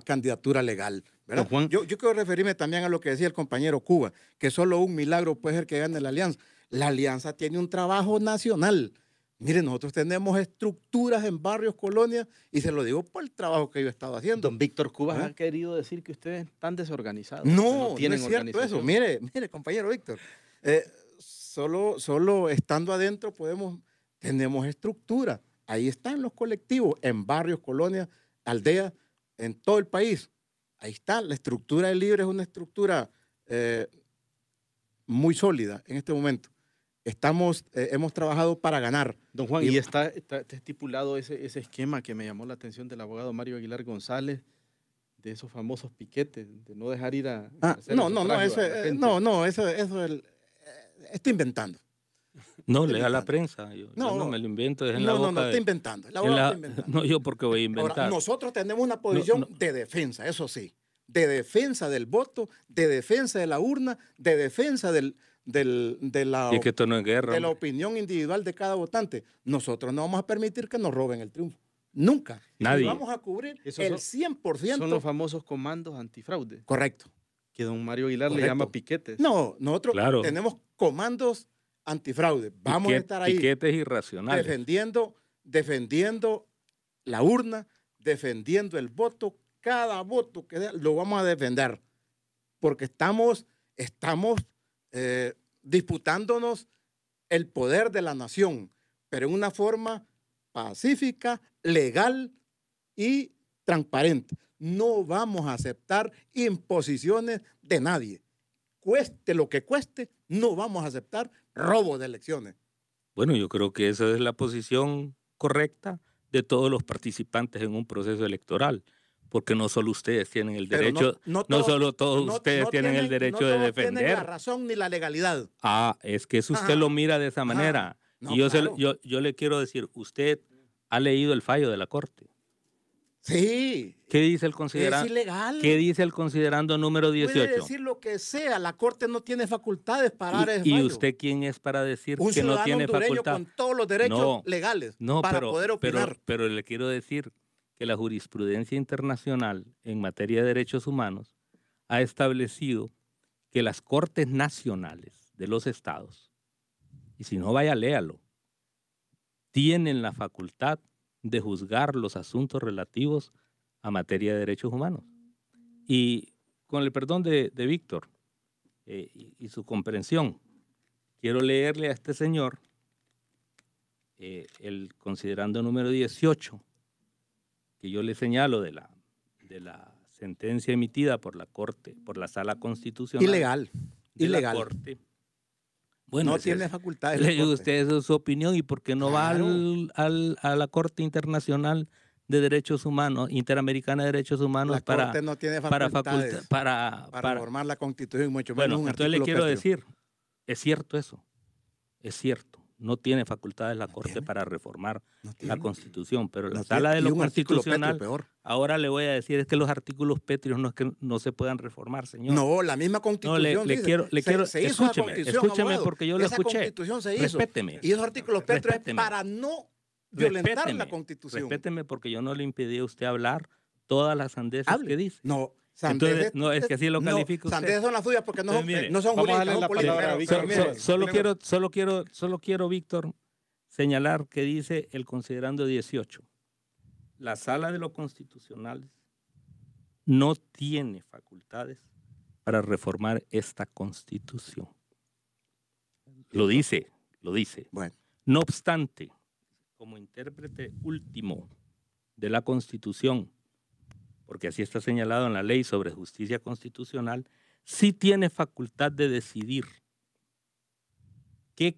candidatura legal, ¿verdad? Juan, yo quiero referirme también a lo que decía el compañero Cuba, que solo un milagro puede ser que gane la alianza. La alianza tiene un trabajo nacional. Miren, nosotros tenemos estructuras en barrios, colonias, y se lo digo por el trabajo que yo he estado haciendo. Don Víctor Cuba ha querido decir que ustedes están desorganizados. No es cierto eso. Mire, compañero Víctor, solo estando adentro tenemos estructura. Ahí están los colectivos, en barrios, colonias, aldeas, en todo el país. Ahí está. La estructura de Libre es una estructura muy sólida en este momento. Hemos trabajado para ganar. Don Juan, y está estipulado ese esquema que me llamó la atención del abogado Mario Aguilar González, de esos famosos piquetes, de no dejar ir a... Eso está inventando. No, lea la prensa. Yo no me lo invento. Es en la boca no, está inventando. Está inventando. No, yo porque voy a inventar. Ahora, nosotros tenemos una posición de defensa, eso sí. De defensa del voto, de defensa de la urna, de defensa de la, y es que esto no es guerra, de la opinión individual de cada votante. Nosotros no vamos a permitir que nos roben el triunfo. Nunca. Nadie. Y vamos a cubrir el 100%. Son los famosos comandos antifraude. Correcto. Que don Mario Aguilar le llama piquetes. No, nosotros tenemos comandos antifraude. Vamos a estar ahí. Piquetes irracionales. Defendiendo la urna, defendiendo el voto. Cada voto que dé, lo vamos a defender. Porque estamos disputándonos el poder de la nación, pero en una forma pacífica, legal y transparente. No vamos a aceptar imposiciones de nadie. Cueste lo que cueste, no vamos a aceptar robo de elecciones. Bueno, yo creo que esa es la posición correcta de todos los participantes en un proceso electoral, porque no solo ustedes tienen el derecho, no solo todos ustedes tienen el derecho de defender. No tienen la razón ni la legalidad. Es que eso usted lo mira de esa manera. No, y yo le quiero decir, usted ha leído el fallo de la Corte. Sí. ¿Qué dice el considerando? Es ilegal. ¿Qué dice el considerando número 18? Puede decir lo que sea, la Corte no tiene facultades para dar ese fallo. ¿Y usted quién es para decir que no tiene facultad? Con todos los derechos legales para poder opinar. Pero le quiero decir que la jurisprudencia internacional en materia de derechos humanos ha establecido que las Cortes nacionales de los estados, y si no vaya, léalo, tienen la facultad de juzgar los asuntos relativos a materia de derechos humanos. Y con el perdón de Víctor y su comprensión, quiero leerle a este señor el considerando número 18, que yo le señalo de la sentencia emitida por la Corte, por la Sala Constitucional. Ilegal. La Corte. Bueno, no tiene facultades. Le digo usted su opinión y por qué no va a la Corte Internacional de Derechos Humanos, Interamericana de Derechos Humanos, la Corte no tiene facultades para formar la Constitución, mucho menos un entonces le quiero decir, es cierto eso, es cierto. No tiene facultades la Corte para reformar la Constitución, pero la Sala de lo Constitucional, ahora le voy a decir, es que los artículos pétreos no es que no se puedan reformar, señor. No, la misma Constitución le quiero, escúcheme porque yo lo escuché. Esa Constitución se hizo. Respéteme. Y esos artículos pétreos es para no violentar la Constitución. Respéteme porque yo no le impedí a usted hablar todas las sandeces que dice. No. Entonces, no, es que así lo califica usted. Sandeces son las suyas porque no son jurídicas. Solo quiero, Víctor, señalar que dice el considerando 18. La Sala de lo Constitucional no tiene facultades para reformar esta Constitución. Lo dice. Bueno. No obstante, como intérprete último de la Constitución, porque así está señalado en la Ley sobre Justicia Constitucional, sí tiene facultad de decidir qué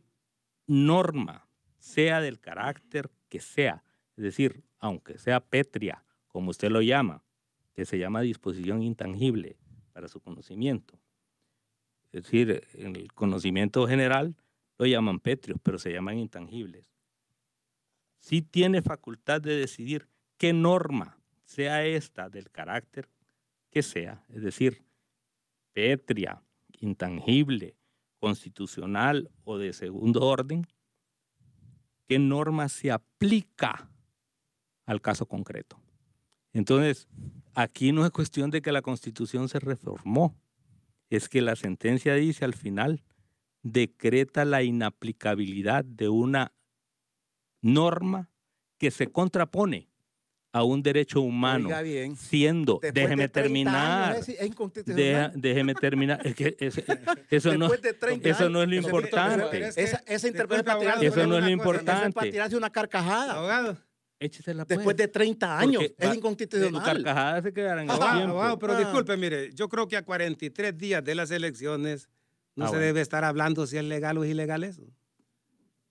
norma, sea del carácter que sea, es decir, aunque sea pétrea, como usted lo llama, que se llama disposición intangible para su conocimiento. Es decir, en el conocimiento general lo llaman pétreos, pero se llaman intangibles. Sí tiene facultad de decidir qué norma, sea esta del carácter que sea, es decir, pétrea, intangible, constitucional o de segundo orden, qué norma se aplica al caso concreto. Entonces, aquí no es cuestión de que la Constitución se reformó, es que la sentencia dice al final, decreta la inaplicabilidad de una norma que se contrapone a un derecho humano, siendo, déjeme terminar, déjeme terminar, es que eso no es lo importante. Esa interpretación eso no es lo importante. Es para tirarse una carcajada. Abogado. Échesela después de 30 años, es inconstitucional. Carcajadas se quedarán en el tiempo. Abogado, pero disculpe, mire, yo creo que a 43 días de las elecciones no se debe estar hablando si es legal o es ilegal eso.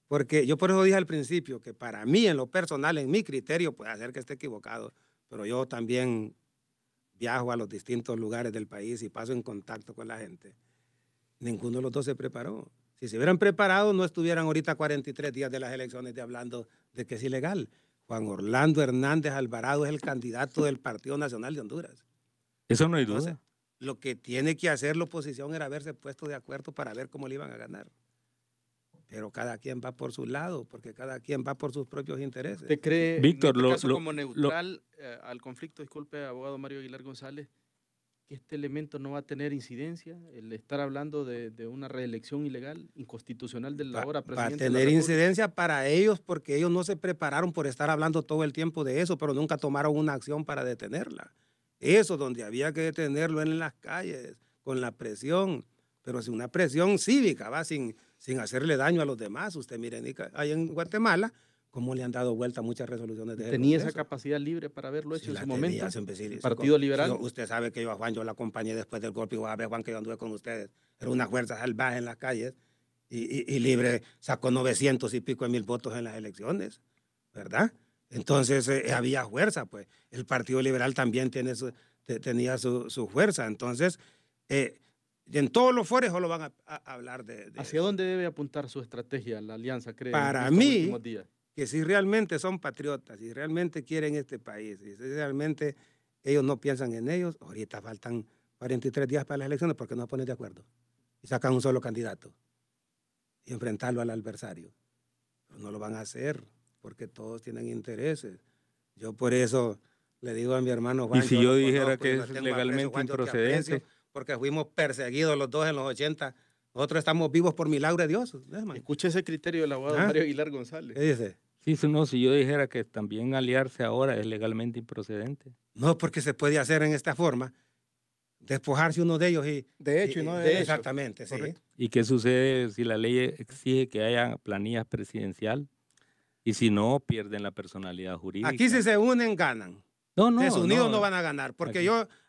Porque yo por eso dije al principio que para mí, en lo personal, en mi criterio, puede ser que esté equivocado, pero yo también viajo a los distintos lugares del país y paso en contacto con la gente. Ninguno de los dos se preparó. Si se hubieran preparado, no estuvieran ahorita 43 días de las elecciones hablando de que es ilegal. Juan Orlando Hernández Alvarado es el candidato del Partido Nacional de Honduras. Eso no hay duda. Entonces, lo que tiene que hacer la oposición era haberse puesto de acuerdo para ver cómo le iban a ganar. Pero cada quien va por su lado, porque cada quien va por sus propios intereses. ¿Te cree, Víctor, en este caso, como neutral al conflicto, disculpe, abogado Mario Aguilar González, que este elemento no va a tener incidencia, el estar hablando de una reelección ilegal, inconstitucional de la hora presidente? Va a tener incidencia para ellos, porque ellos no se prepararon por estar hablando todo el tiempo de eso, pero nunca tomaron una acción para detenerla. Eso, donde había que detenerlo en las calles, con la presión, pero sin una presión cívica, ¿va? Sin hacerle daño a los demás. Usted mire, ahí en Guatemala, cómo le han dado vuelta muchas resoluciones de ¿Tenía esa capacidad libre para haberlo hecho en su momento? ¿El Partido Liberal? Usted sabe que yo a Juan, yo la acompañé después del golpe, y a ver, Juan, que yo anduve con ustedes. Era una fuerza salvaje en las calles, y Libre sacó 900 y pico de 1000 votos en las elecciones, ¿verdad? Entonces había fuerza, pues. El Partido Liberal también tenía su fuerza. Entonces, en todos los foros solo van a hablar de ¿Hacia dónde debe apuntar su estrategia, la alianza, cree? Para mí, que si realmente son patriotas, si realmente quieren este país, si realmente ellos no piensan en ellos, ahorita faltan 43 días para las elecciones porque no se ponen de acuerdo y sacan un solo candidato y enfrentarlo al adversario. Pero no lo van a hacer porque todos tienen intereses. Yo por eso le digo a mi hermano Juan... Y si yo dijera que es legalmente improcedente... Porque fuimos perseguidos los dos en los 80. Nosotros estamos vivos por milagro de Dios. Escuche ese criterio del abogado Mario Aguilar González. ¿Qué dice? Sí, no, si yo dijera que también aliarse ahora es legalmente improcedente. No, porque se puede hacer en esta forma, despojarse uno de ellos y... De hecho y no de hecho. Exactamente, sí. ¿Y qué sucede si la ley exige que haya planillas presidencial? Y si no, pierden la personalidad jurídica. Aquí si se unen, ganan. Desunidos no van a ganar, porque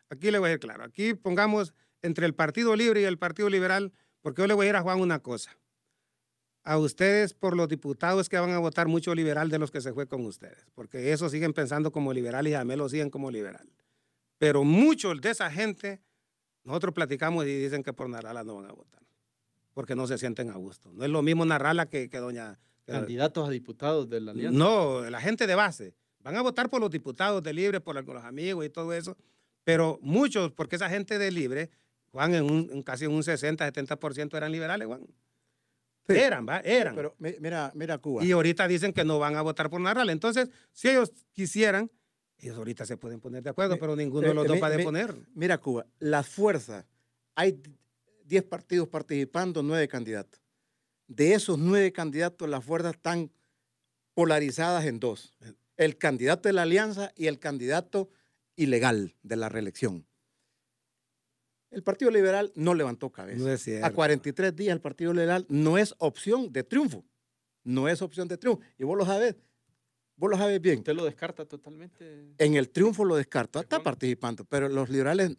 aquí le voy a decir claro, aquí pongamos entre el Partido Libre y el Partido Liberal, porque yo le voy a ir a Juan una cosa. A ustedes, por los diputados que van a votar mucho liberal de los que se fue con ustedes, porque esos siguen pensando como liberal y a mí lo siguen como liberal. Pero muchos de esa gente, nosotros platicamos y dicen que por Narrala no van a votar, porque no se sienten a gusto. No es lo mismo Narrala que doña... ¿Candidatos a diputados de la alianza? No, la gente de base. Van a votar por los diputados de Libre, por los amigos y todo eso, pero muchos, porque esa gente de Libre, Juan, casi un 60-70% eran liberales, Juan. Sí. Eran. Pero mira Cuba. Y ahorita dicen que no van a votar por Narrala. Entonces, si ellos quisieran, ellos ahorita se pueden poner de acuerdo, pero ninguno de los dos va a poner. Mira Cuba, las fuerzas, hay 10 partidos participando, 9 candidatos. De esos 9 candidatos, las fuerzas están polarizadas en 2. El candidato de la alianza y el candidato ilegal de la reelección. El Partido Liberal no levantó cabeza. No es cierto. A 43 días el Partido Liberal no es opción de triunfo. No es opción de triunfo. Y vos lo sabés bien. ¿Usted lo descarta totalmente? En el triunfo lo descarta. Está participando, pero los liberales,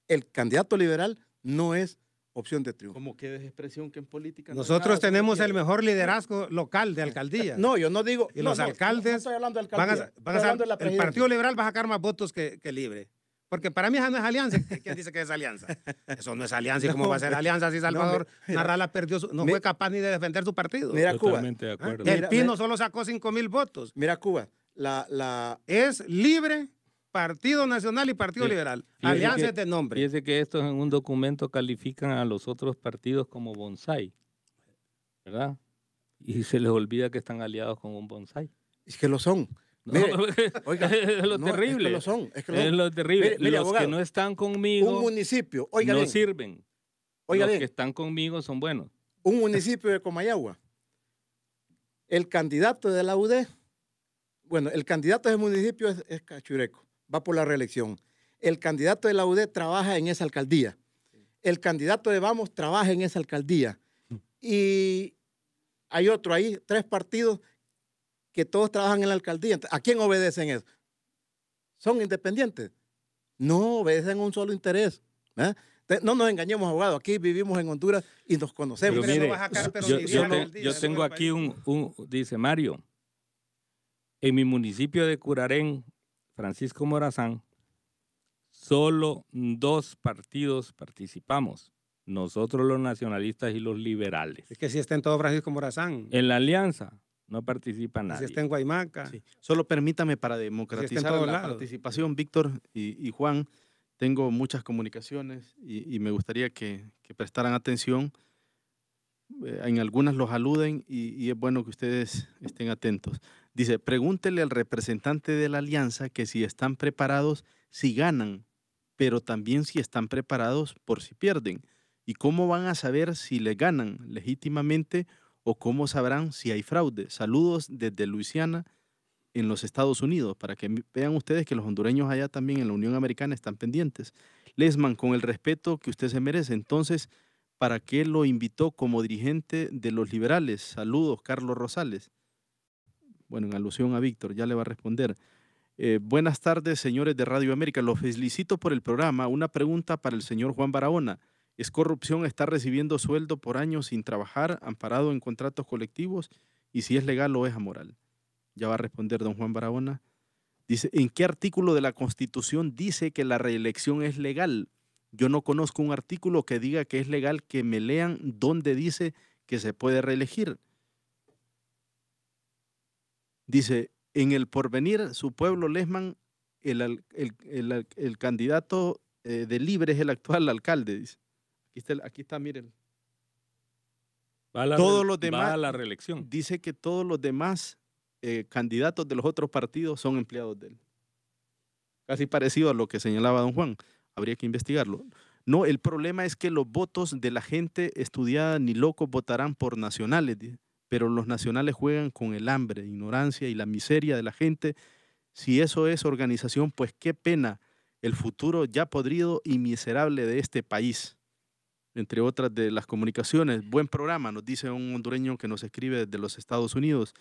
el candidato liberal no es opción de triunfo. Como que es expresión que en política... Nosotros tenemos el mejor liderazgo local de alcaldía. No, yo no digo... Y los alcaldes... No estoy hablando de alcaldía. El Partido Liberal va a sacar más votos que Libre. Porque para mí esa no es alianza. ¿Quién dice que es alianza? Eso no es alianza. ¿Y cómo va a ser alianza si Salvador Narrala perdió? No fue capaz ni de defender su partido. Mira Cuba. Totalmente de acuerdo. El Pino solo sacó 5,000 votos. Mira Cuba. Es Libre, Partido Nacional y Partido Liberal. Alianzas de nombre. Fíjese que estos en un documento califican a los otros partidos como bonsai, ¿verdad? Y se les olvida que están aliados con un bonsai. Es que lo son. No, mire, oiga, es lo terrible. Es que lo son. Es lo terrible. Mire, los abogado, que no están conmigo un municipio, oiga no bien, sirven. Oiga los bien, que están conmigo son buenos. Un municipio de Comayagua. El candidato de la UD, bueno, el candidato de ese municipio es Cachureco, va por la reelección. El candidato de la UD trabaja en esa alcaldía. El candidato de Vamos trabaja en esa alcaldía. Y hay otro ahí, 3 partidos que todos trabajan en la alcaldía. ¿A quién obedecen eso? ¿Son independientes? No, obedecen un solo interés. No nos engañemos, abogado. Aquí vivimos en Honduras y nos conocemos. Pero mire, yo tengo aquí dice Mario, en mi municipio de Curarén, Francisco Morazán, solo 2 partidos participamos. nosotros los nacionalistas y los liberales. Es que si está en todo Francisco Morazán. En la alianza no participa nadie. Si está en Guaymaca. Sí. Solo permítame para democratizar la participación, Víctor y Juan, tengo muchas comunicaciones y me gustaría que prestaran atención. En algunas los aluden y es bueno que ustedes estén atentos. Dice, pregúntele al representante de la alianza que si están preparados si ganan, pero también si están preparados por si pierden. ¿Y cómo van a saber si le ganan legítimamente o cómo sabrán si hay fraude? Saludos desde Luisiana, en los Estados Unidos, para que vean ustedes que los hondureños allá también en la Unión Americana están pendientes. Lesman, con el respeto que usted se merece, entonces, ¿para qué lo invitó como dirigente de los liberales? Saludos, Carlos Rosales. Bueno, en alusión a Víctor, ya le va a responder. Buenas tardes, señores de Radio América. Los felicito por el programa. Una pregunta para el señor Juan Barahona. ¿Es corrupción estar recibiendo sueldo por años sin trabajar, amparado en contratos colectivos? Y si es legal o es amoral. Ya va a responder don Juan Barahona. Dice, ¿en qué artículo de la Constitución dice que la reelección es legal? Yo no conozco un artículo que diga que es legal, que me lean dónde dice que se puede reelegir. Dice, en el porvenir, su pueblo Lesman, el candidato de Libre es el actual alcalde. Dice. Aquí está, miren. Todos los demás, va a la reelección. Dice que todos los demás candidatos de los otros partidos son empleados de él. Casi parecido a lo que señalaba don Juan. Habría que investigarlo. No, el problema es que los votos de la gente estudiada ni locos votarán por nacionales, pero los nacionales juegan con el hambre, ignorancia y la miseria de la gente. Si eso es organización, pues qué pena el futuro ya podrido y miserable de este país. Entre otras de las comunicaciones. Buen programa, nos dice un hondureño que nos escribe desde los Estados Unidos.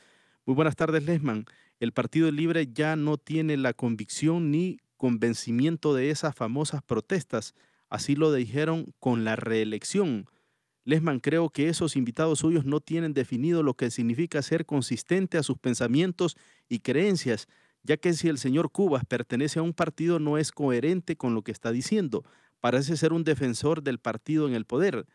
Muy buenas tardes, Lesman. El Partido Libre ya no tiene la convicción ni convencimiento de esas famosas protestas. Así lo dijeron con la reelección. Lesman, creo que esos invitados suyos no tienen definido lo que significa ser consistente a sus pensamientos y creencias, ya que si el señor Cubas pertenece a un partido no es coherente con lo que está diciendo. Parece ser un defensor del partido en el poder,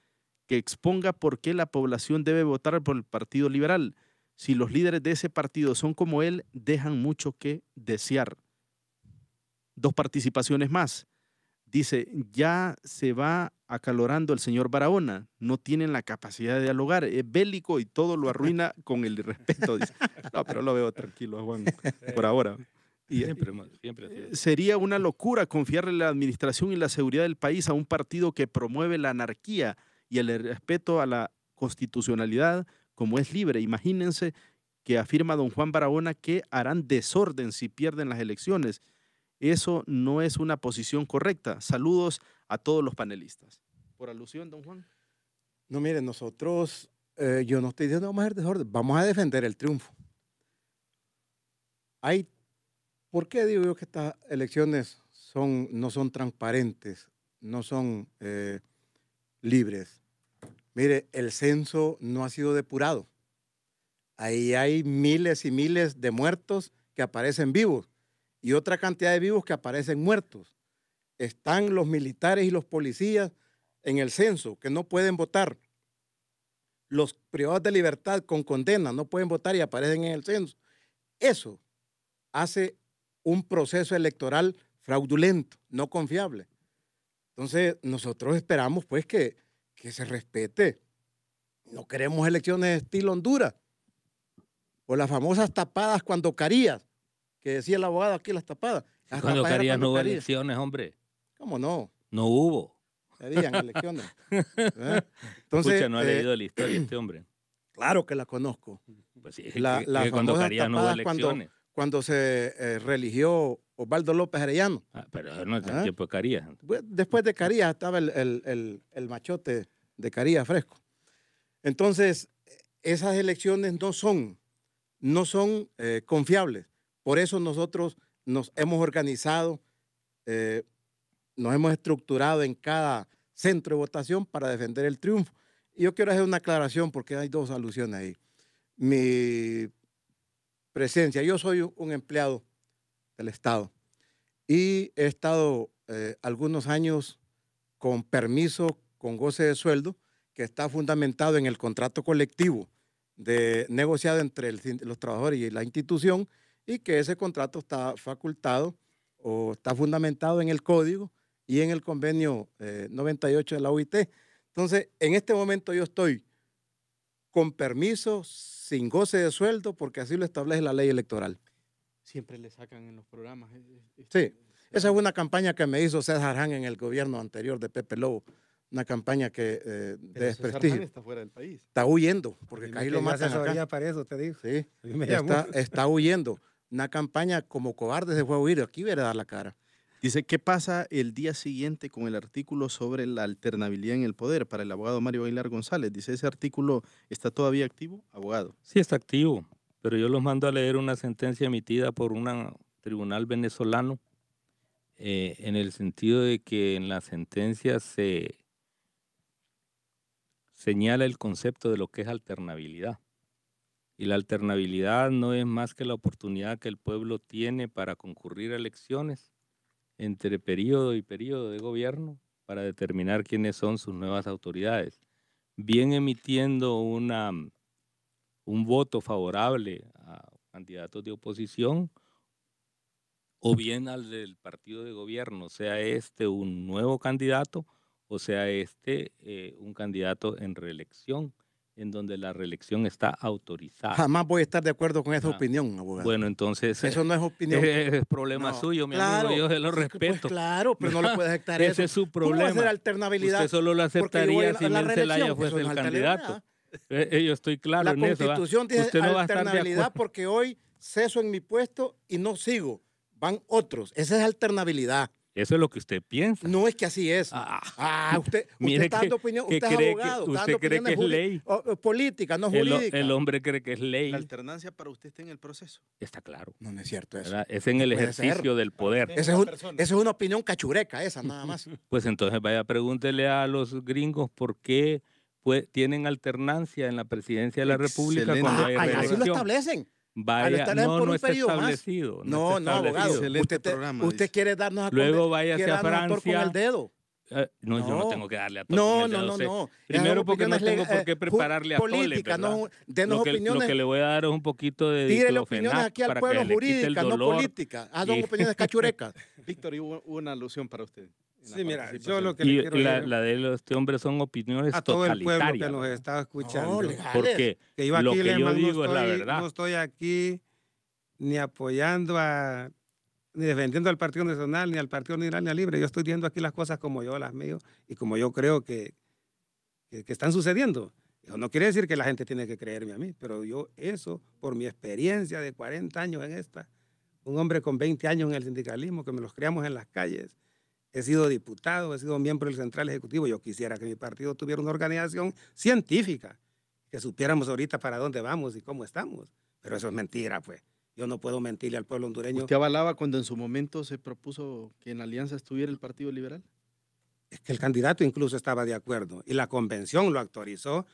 que exponga por qué la población debe votar por el Partido Liberal. Si los líderes de ese partido son como él, dejan mucho que desear. 2 participaciones más. Dice, ya se va acalorando el señor Barahona, no tienen la capacidad de dialogar, es bélico y todo lo arruina con el irrespeto. Dice. No, pero lo veo tranquilo, Juan, por ahora. Siempre. Sería una locura confiarle la administración y la seguridad del país a un partido que promueve la anarquía y el respeto a la constitucionalidad como es Libre. Imagínense que afirma don Juan Barahona que harán desorden si pierden las elecciones. Eso no es una posición correcta. Saludos a todos los panelistas. ¿Por alusión, don Juan? No, miren, nosotros, yo no estoy diciendo vamos a hacer desorden, vamos a defender el triunfo. ¿Por qué digo yo que estas elecciones no son transparentes, no son libres? Mire, el censo no ha sido depurado. Ahí hay miles y miles de muertos que aparecen vivos y otra cantidad de vivos que aparecen muertos. Están los militares y los policías en el censo que no pueden votar. Los privados de libertad con condena no pueden votar y aparecen en el censo. Eso hace un proceso electoral fraudulento, no confiable. Entonces, nosotros esperamos pues que se respete. No queremos elecciones estilo Honduras. O las famosas tapadas cuando Carías, que decía el abogado aquí, las tapadas. Cuando Carías no hubo elecciones, hombre. ¿Cómo no? No hubo. Habían elecciones. Entonces, escucha, no ha leído la historia este hombre. Claro que la conozco. Pues sí, la cuando Carías no hubo elecciones. Cuando se religió Osvaldo López Arellano. Pero no es el tiempo de Carías. Después de Carías estaba el machote de Carías fresco. Entonces, esas elecciones no son confiables. Por eso nosotros nos hemos organizado, nos hemos estructurado en cada centro de votación para defender el triunfo. Y yo quiero hacer una aclaración porque hay 2 alusiones ahí. Mi presencia, yo soy un empleado del Estado y he estado algunos años con permiso con goce de sueldo que está fundamentado en el contrato colectivo negociado entre los trabajadores y la institución, y que ese contrato está facultado o está fundamentado en el código y en el convenio 98 de la OIT. Entonces, en este momento yo estoy con permiso, sin goce de sueldo, porque así lo establece la ley electoral. Siempre le sacan en los programas. Sí, esa es una campaña que me hizo César Hahn en el gobierno anterior de Pepe Lobo. Una campaña que de desprestigio. Está fuera del país. Está huyendo, porque ahí lo matan acá. Para eso, te digo. Sí, está huyendo. Una campaña como cobarde se fue a huir. Aquí viene a dar la cara. Dice, ¿qué pasa el día siguiente con el artículo sobre la alternabilidad en el poder para el abogado Mario Aguilar González? Dice, ¿ese artículo está todavía activo, abogado? Sí, está activo, pero yo los mando a leer una sentencia emitida por un tribunal venezolano en el sentido de que en la sentencia se señala el concepto de lo que es alternabilidad. Y la alternabilidad no es más que la oportunidad que el pueblo tiene para concurrir a elecciones entre periodo y periodo de gobierno para determinar quiénes son sus nuevas autoridades, bien emitiendo un voto favorable a candidatos de oposición o bien al del partido de gobierno, sea este un nuevo candidato o sea un candidato en reelección, en donde la reelección está autorizada. Jamás voy a estar de acuerdo con esa opinión, abogado. Bueno, entonces... Eso no es opinión. Es problema suyo, mi amigo, yo se lo respeto. Pues claro, pero no le puedes aceptar eso. Ese es su problema. ¿Cómo va a ser alternabilidad? Usted solo lo aceptaría si Mel Zelaya fuese el candidato. Yo estoy claro en eso. La Constitución dice usted no va a estar de alternabilidad acuerdo. porque hoy ceso en mi puesto y no sigo. Van otros. Esa es alternabilidad. Eso es lo que usted piensa. No es que así es. Usted está dando opinión, usted es abogado. Usted cree que es ley. Política, no jurídica. El hombre cree que es ley. La alternancia para usted está en el proceso. Está claro. No es cierto eso. ¿Verdad? Es en el ejercicio del poder. Esa es una opinión cachureca, esa nada más. Pues entonces vaya, pregúntele a los gringos por qué tienen alternancia en la presidencia de la República cuando hay reelección. Así lo establecen. Vaya, no está establecido. No, abogado. Usted quiere darnos a luego váyase a Francia. Con el dedo. No, yo no tengo que darle a Tole. No. Primero porque no tengo por qué prepararle a Tole, denos opiniones. Lo que le voy a dar es un poquito de tírele opiniones aquí al pueblo, jurídica, no política. Son opiniones cachurecas. Víctor, hubo una alusión para usted. Sí, mira, yo lo que le quiero decir... La de este hombre son opiniones a todo totalitarias. el pueblo que nos está escuchando. Porque que yo aquí, lo que yo hermano, digo es la verdad. No estoy aquí ni apoyando ni defendiendo al Partido Nacional, ni al Partido Liberal, ni al Libre. Yo estoy diciendo aquí las cosas como yo las veo y como yo creo que están sucediendo. Eso no quiere decir que la gente tiene que creerme a mí, pero yo eso, por mi experiencia de 40 años en un hombre con 20 años en el sindicalismo, que me los criamos en las calles, he sido diputado, he sido miembro del Central Ejecutivo. Yo quisiera que mi partido tuviera una organización científica, que supiéramos ahorita para dónde vamos y cómo estamos. Pero eso es mentira, pues. Yo no puedo mentirle al pueblo hondureño. ¿Usted avalaba cuando en su momento se propuso que en alianza estuviera el Partido Liberal? Es que el candidato incluso estaba de acuerdo y la convención lo autorizó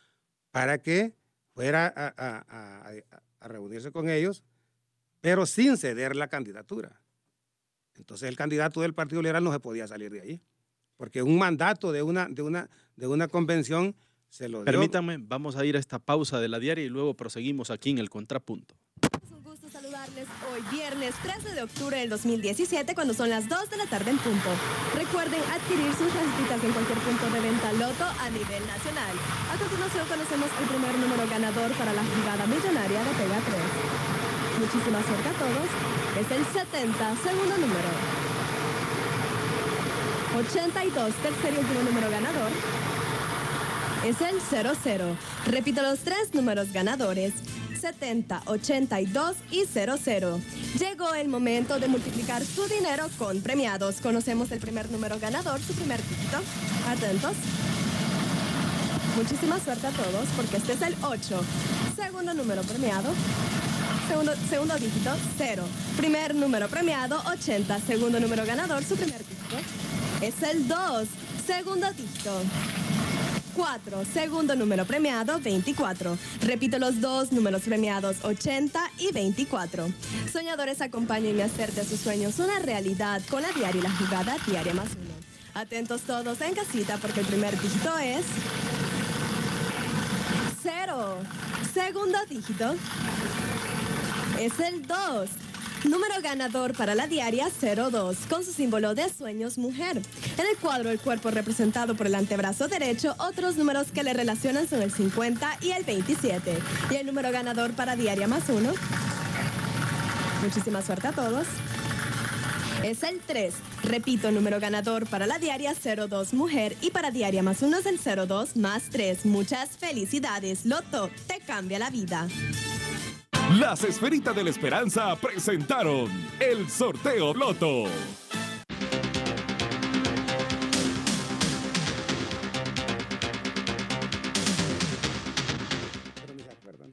para que fuera a reunirse con ellos, pero sin ceder la candidatura. Entonces el candidato del Partido Liberal no se podía salir de ahí, porque un mandato de una convención se lo dio. Permítanme, vamos a ir a esta pausa de la diaria y luego proseguimos aquí en el Contrapunto. Es un gusto saludarles hoy viernes 13 de octubre del 2017 cuando son las 2 de la tarde en punto. Recuerden adquirir sus tarjetas en cualquier punto de venta Loto a nivel nacional. A continuación conocemos el primer número ganador para la jugada millonaria de Pega 3. Muchísima suerte a todos. Es el 70, segundo número. 82, tercer y último número ganador. Es el 00. Repito los tres números ganadores. 70, 82 y 00. Llegó el momento de multiplicar su dinero con premiados. Conocemos el primer número ganador, su primer dígito. Atentos. Muchísima suerte a todos porque este es el 8. Segundo número premiado. Segundo dígito, 0. Primer número premiado, 80. Segundo número ganador, su primer dígito. Es el 2. Segundo dígito. 4. Segundo número premiado, 24. Repito los dos números premiados, 80 y 24. Soñadores, acompáñenme a hacer de sus sueños una realidad con la diaria y la jugada diaria más 1. Atentos todos en casita porque el primer dígito es 0. Segundo dígito es el 2. Número ganador para la diaria 02, con su símbolo de sueños mujer. En el cuadro del cuerpo representado por el antebrazo derecho, otros números que le relacionan son el 50 y el 27. Y el número ganador para diaria +1. Muchísima suerte a todos. Es el 3. Repito, número ganador para la diaria 02 mujer y para diaria +1 es el 02 + 3. Muchas felicidades. Loto te cambia la vida. Las Esferitas de la Esperanza presentaron el sorteo Loto.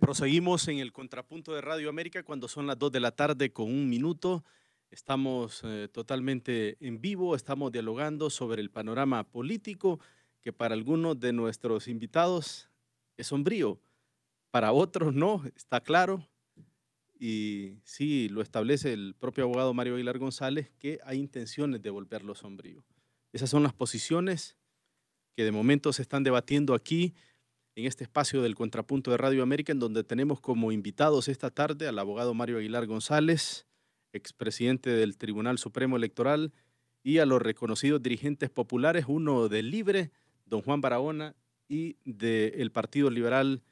Proseguimos en el contrapunto de Radio América cuando son las 2 de la tarde con 1 minuto. Estamos totalmente en vivo, estamos dialogando sobre el panorama político que para algunos de nuestros invitados es sombrío, para otros no, está claro. Y sí, lo establece el propio abogado Mario Aguilar González, que hay intenciones de volverlo sombrío. Esas son las posiciones que de momento se están debatiendo aquí en este espacio del Contrapunto de Radio América, en donde tenemos como invitados esta tarde al abogado Mario Aguilar González, expresidente del Tribunal Supremo Electoral, y a los reconocidos dirigentes populares, uno del Libre, don Juan Barahona, y del Partido Liberal,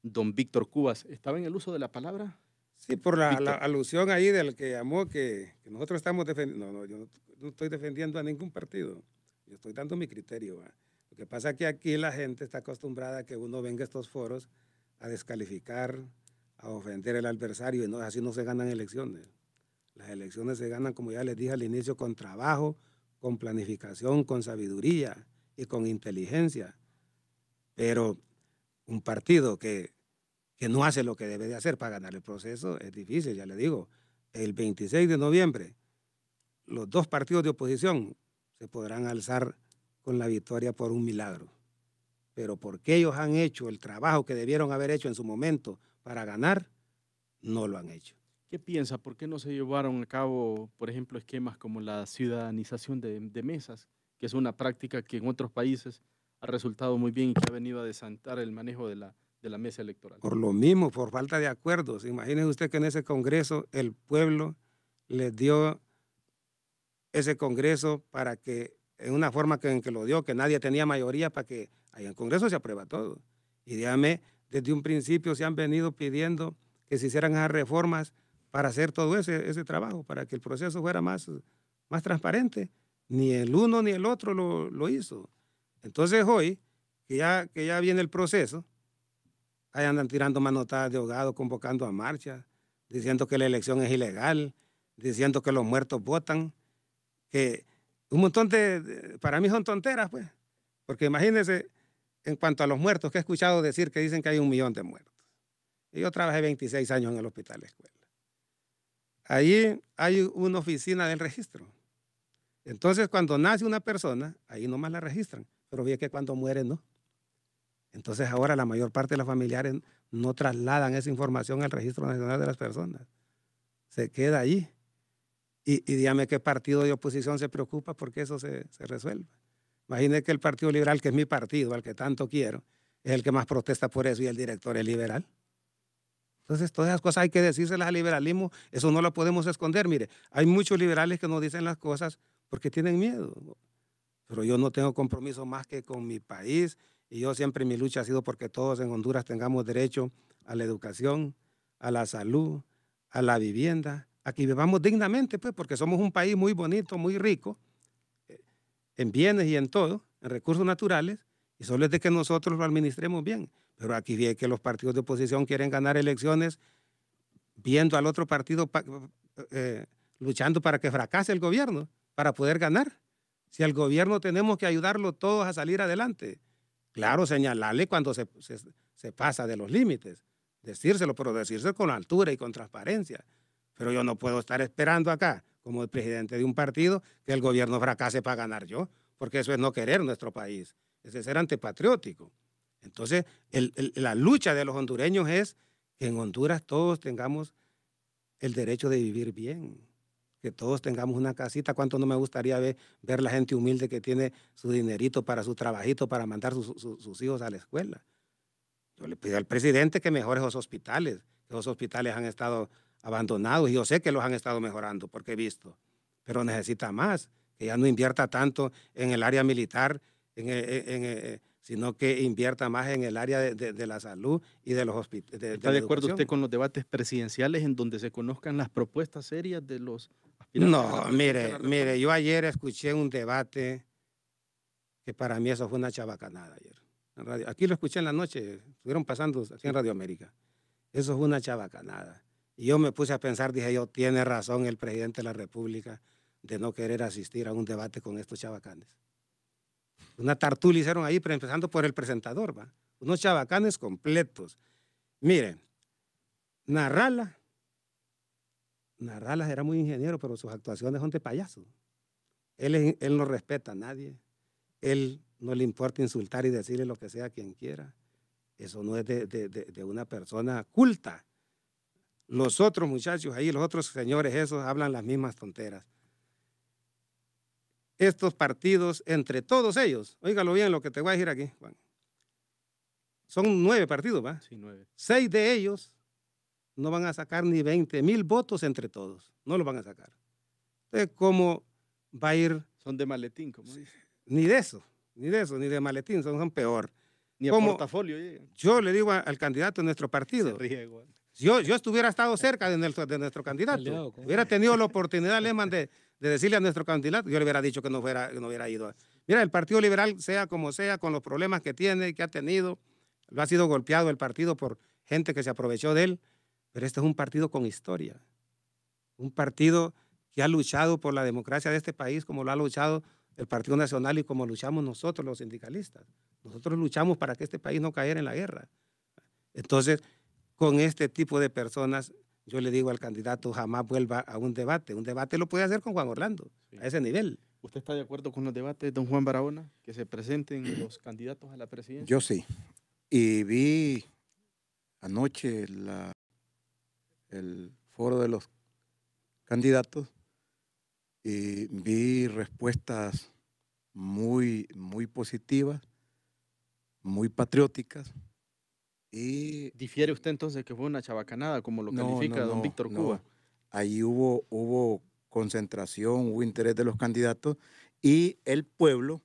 don Víctor Cubas. ¿Estaba en el uso de la palabra? Sí, por la alusión ahí del que llamó que nosotros estamos defendiendo. No, yo no estoy defendiendo a ningún partido. Yo estoy dando mi criterio. ¿Va? Lo que pasa es que aquí la gente está acostumbrada a que uno venga a estos foros a descalificar, a ofender al adversario, y no, así no se ganan elecciones. Las elecciones se ganan, como ya les dije al inicio, con trabajo, con planificación, con sabiduría y con inteligencia. Pero un partido que no hace lo que debe de hacer para ganar el proceso es difícil, ya le digo. El 26 de noviembre, los dos partidos de oposición se podrán alzar con la victoria por un milagro. Pero porque ellos han hecho el trabajo que debieron haber hecho en su momento para ganar, no lo han hecho. ¿Qué piensa? ¿Por qué no se llevaron a cabo, por ejemplo, esquemas como la ciudadanización de mesas, que es una práctica que en otros países ha resultado muy bien y que ha venido a desantar el manejo de la mesa electoral? Por lo mismo, por falta de acuerdos. Imagínese usted que en ese Congreso el pueblo les dio ese Congreso para que, en una forma en que lo dio, que nadie tenía mayoría, para que ahí en el Congreso se aprueba todo. Y dígame, desde un principio se han venido pidiendo que se hicieran esas reformas para hacer todo ese trabajo, para que el proceso fuera más transparente. Ni el uno ni el otro lo hizo. Entonces hoy, que ya viene el proceso, ahí andan tirando manotadas de ahogado, convocando a marchas, diciendo que la elección es ilegal, diciendo que los muertos votan, que un montón para mí son tonteras, pues, porque imagínense, en cuanto a los muertos, que he escuchado decir que dicen que hay 1 millón de muertos. Y yo trabajé 26 años en el hospital escuela. Ahí hay una oficina del registro. Entonces, cuando nace una persona, ahí nomás la registran, pero ve que cuando muere, no. Entonces ahora la mayor parte de los familiares no trasladan esa información al Registro Nacional de las Personas. Se queda allí. Y dígame qué partido de oposición se preocupa porque eso se resuelva. Imagínese que el Partido Liberal, que es mi partido, al que tanto quiero, es el que más protesta por eso y el director es liberal. Entonces todas esas cosas hay que decírselas al liberalismo, eso no lo podemos esconder. Mire, hay muchos liberales que no dicen las cosas porque tienen miedo. Pero yo no tengo compromiso más que con mi país. Y yo siempre, mi lucha ha sido porque todos en Honduras tengamos derecho a la educación, a la salud, a la vivienda, a que vivamos dignamente, pues, porque somos un país muy bonito, muy rico, en bienes y en todo, en recursos naturales, y solo es de que nosotros lo administremos bien. Pero aquí ve que los partidos de oposición quieren ganar elecciones viendo al otro partido luchando para que fracase el gobierno, para poder ganar. Si al gobierno tenemos que ayudarlo todos a salir adelante. Claro, señalarle cuando se pasa de los límites, decírselo, pero decírselo con altura y con transparencia. Pero yo no puedo estar esperando acá, como el presidente de un partido, que el gobierno fracase para ganar yo, porque eso es no querer nuestro país, es ser antipatriótico. Entonces, la lucha de los hondureños es que en Honduras todos tengamos el derecho de vivir bien, que todos tengamos una casita. ¿Cuánto no me gustaría ver la gente humilde que tiene su dinerito para su trabajito, para mandar sus hijos a la escuela? Yo le pido al presidente que mejore esos hospitales, que esos hospitales han estado abandonados y yo sé que los han estado mejorando porque he visto, pero necesita más, que ya no invierta tanto en el área militar, sino que invierta más en el área de la salud y de los hospitales. ¿Está de acuerdo usted con los debates presidenciales en donde se conozcan las propuestas serias de los aspirantes? No, mire, yo ayer escuché un debate que para mí eso fue una chabacanada ayer. En radio. Aquí lo escuché en la noche, estuvieron pasando aquí en Radio América. Eso fue una chabacanada. Y yo me puse a pensar, dije yo, tiene razón el presidente de la República de no querer asistir a un debate con estos chabacanes. Una tartula hicieron ahí, pero empezando por el presentador, ¿va? Unos chabacanes completos. Miren, Narrala era muy ingeniero, pero sus actuaciones son de payaso. Él no respeta a nadie. Él no le importa insultar y decirle lo que sea a quien quiera. Eso no es de una persona culta. Los otros muchachos ahí, los otros señores esos, hablan las mismas tonteras. Estos partidos, entre todos ellos, óigalo bien lo que te voy a decir aquí, Juan. Son 9 partidos, ¿va? Sí, 9. 6 de ellos no van a sacar ni 20,000 votos entre todos. No los van a sacar. Entonces, ¿cómo va a ir? Son de maletín, como dice. Ni de eso, ni de maletín, son peor. Ni a portafolio llegan. Yo le digo al candidato de nuestro partido. Se ríe igual. Yo estuviera estado cerca de nuestro candidato, hubiera tenido la oportunidad, Lehmann, de decirle a nuestro candidato, yo le hubiera dicho que no hubiera ido. Mira, el Partido Liberal, sea como sea, con los problemas que tiene, que ha tenido, lo ha sido golpeado el partido por gente que se aprovechó de él, pero este es un partido con historia, un partido que ha luchado por la democracia de este país como lo ha luchado el Partido Nacional y como luchamos nosotros los sindicalistas. Nosotros luchamos para que este país no cayera en la guerra. Entonces, con este tipo de personas, yo le digo al candidato, jamás vuelva a un debate. Un debate lo puede hacer con Juan Orlando, sí, a ese nivel. ¿Usted está de acuerdo con los debates, don Juan Barahona, que se presenten los candidatos a la presidencia? Yo sí. Y vi anoche el foro de los candidatos y vi respuestas muy positivas, muy patrióticas. Y ¿difiere usted entonces que fue una chabacanada, como lo califica don Víctor Cuba? No. Ahí hubo concentración, hubo interés de los candidatos y el pueblo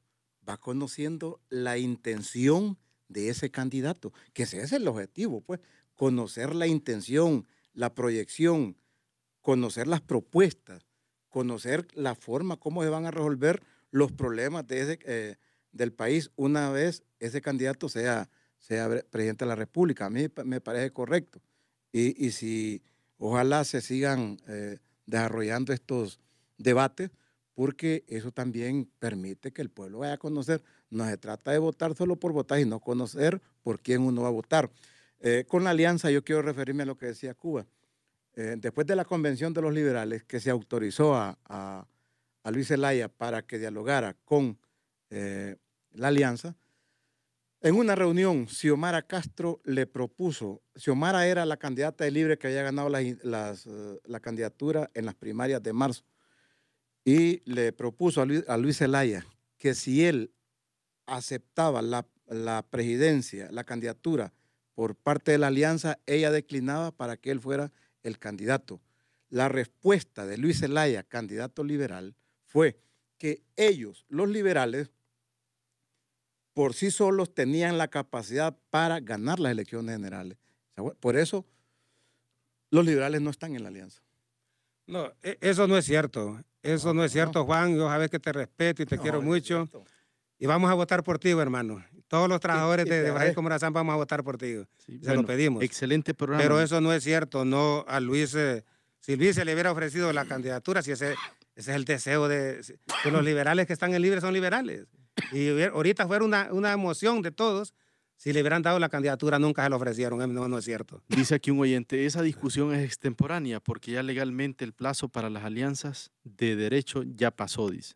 va conociendo la intención de ese candidato, que ese es el objetivo, pues, conocer la intención, la proyección, conocer las propuestas, conocer la forma, cómo se van a resolver los problemas del país una vez ese candidato sea presidente de la República. A mí me parece correcto. Y si ojalá se sigan desarrollando estos debates, porque eso también permite que el pueblo vaya a conocer. No se trata de votar solo por votar, sino conocer por quién uno va a votar. Con la alianza yo quiero referirme a lo que decía Cuba. Después de la convención de los liberales, que se autorizó a Luis Zelaya para que dialogara con la alianza, en una reunión, Xiomara Castro le propuso, Xiomara era la candidata de Libre que había ganado la candidatura en las primarias de marzo, y le propuso a Luis Zelaya que si él aceptaba la presidencia, la candidatura por parte de la alianza, ella declinaba para que él fuera el candidato. La respuesta de Luis Zelaya, candidato liberal, fue que ellos, los liberales, por sí solos tenían la capacidad para ganar las elecciones generales. Por eso los liberales no están en la alianza. No, eso no es cierto. Eso no es cierto, Juan. Yo sabes que te respeto y te quiero mucho. Y vamos a votar por ti, hermano. Todos los trabajadores de Francisco Morazán vamos a votar por ti. Sí, se lo pedimos. Excelente programa. Pero eso no es cierto. No, a Luis, si Luis se le hubiera ofrecido la candidatura, si ese es el deseo de los liberales que están en Libre son liberales. Y ahorita fuera una emoción de todos. Si le hubieran dado la candidatura, nunca se lo ofrecieron. No es cierto. Dice aquí un oyente, esa discusión es extemporánea porque ya legalmente el plazo para las alianzas de derecho ya pasó, dice.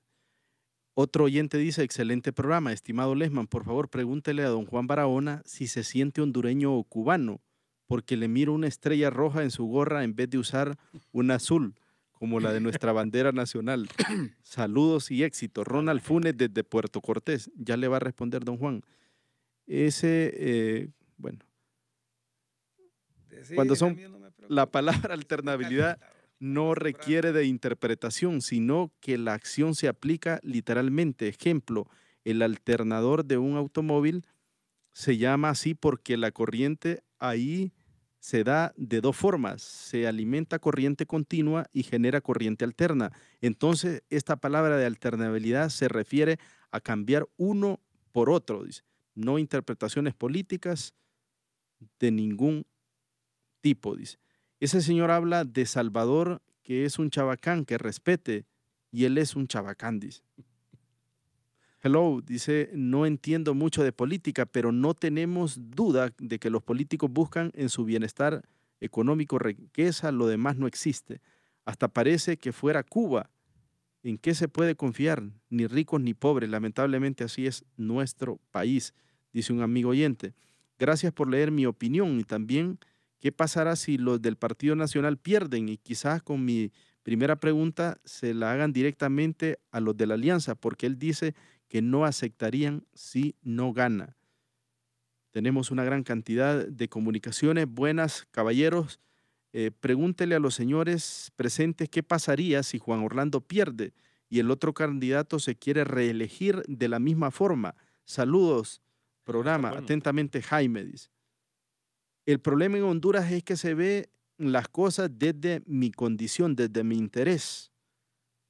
Otro oyente dice, excelente programa, estimado Lehmann, por favor pregúntele a don Juan Barahona si se siente hondureño o cubano, porque le miro una estrella roja en su gorra en vez de usar una azul, como la de nuestra bandera nacional. Saludos y éxito. Ronald Funes desde Puerto Cortés. Ya le va a responder don Juan. Bueno, cuando son la palabra alternabilidad no requiere de interpretación, sino que la acción se aplica literalmente. Ejemplo, el alternador de un automóvil se llama así porque la corriente ahí se da de dos formas. Se alimenta corriente continua y genera corriente alterna. Entonces, esta palabra de alternabilidad se refiere a cambiar uno por otro, dice. No interpretaciones políticas de ningún tipo, dice. Ese señor habla de Salvador, que es un chabacán, que respete, y él es un chabacán, dice. Hello, dice, no entiendo mucho de política, pero no tenemos duda de que los políticos buscan en su bienestar económico riqueza, lo demás no existe. Hasta parece que fuera Cuba. ¿En qué se puede confiar? Ni ricos ni pobres. Lamentablemente así es nuestro país, dice un amigo oyente. Gracias por leer mi opinión y también qué pasará si los del Partido Nacional pierden, y quizás con mi primera pregunta se la hagan directamente a los de la Alianza, porque él dice que no aceptarían si no gana. Tenemos una gran cantidad de comunicaciones. Buenas, caballeros. Pregúntele a los señores presentes qué pasaría si Juan Orlando pierde y el otro candidato se quiere reelegir de la misma forma. Saludos, programa. Atentamente, Jaime, dice. El problema en Honduras es que se ve las cosas desde mi condición, desde mi interés.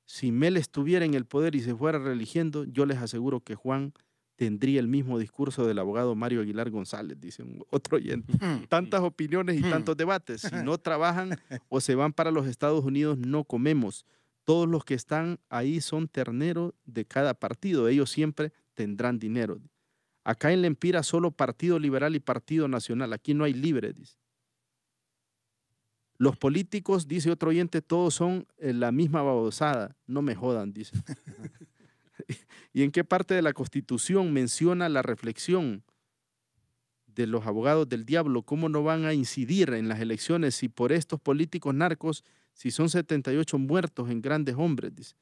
Si Mel estuviera en el poder y se fuera reeligiendo, yo les aseguro que Juan tendría el mismo discurso del abogado Mario Aguilar González, dice otro oyente. Tantas opiniones y tantos debates. Si no trabajan o se van para los Estados Unidos, no comemos. Todos los que están ahí son terneros de cada partido. Ellos siempre tendrán dinero. Acá en Lempira solo Partido Liberal y Partido Nacional. Aquí no hay libre, dice. Los políticos, dice otro oyente, todos son la misma babosada. No me jodan, dice. ¿Y en qué parte de la Constitución menciona la reflexión de los abogados del diablo? ¿Cómo no van a incidir en las elecciones si por estos políticos narcos, si son 78 muertos en grandes hombres, dice?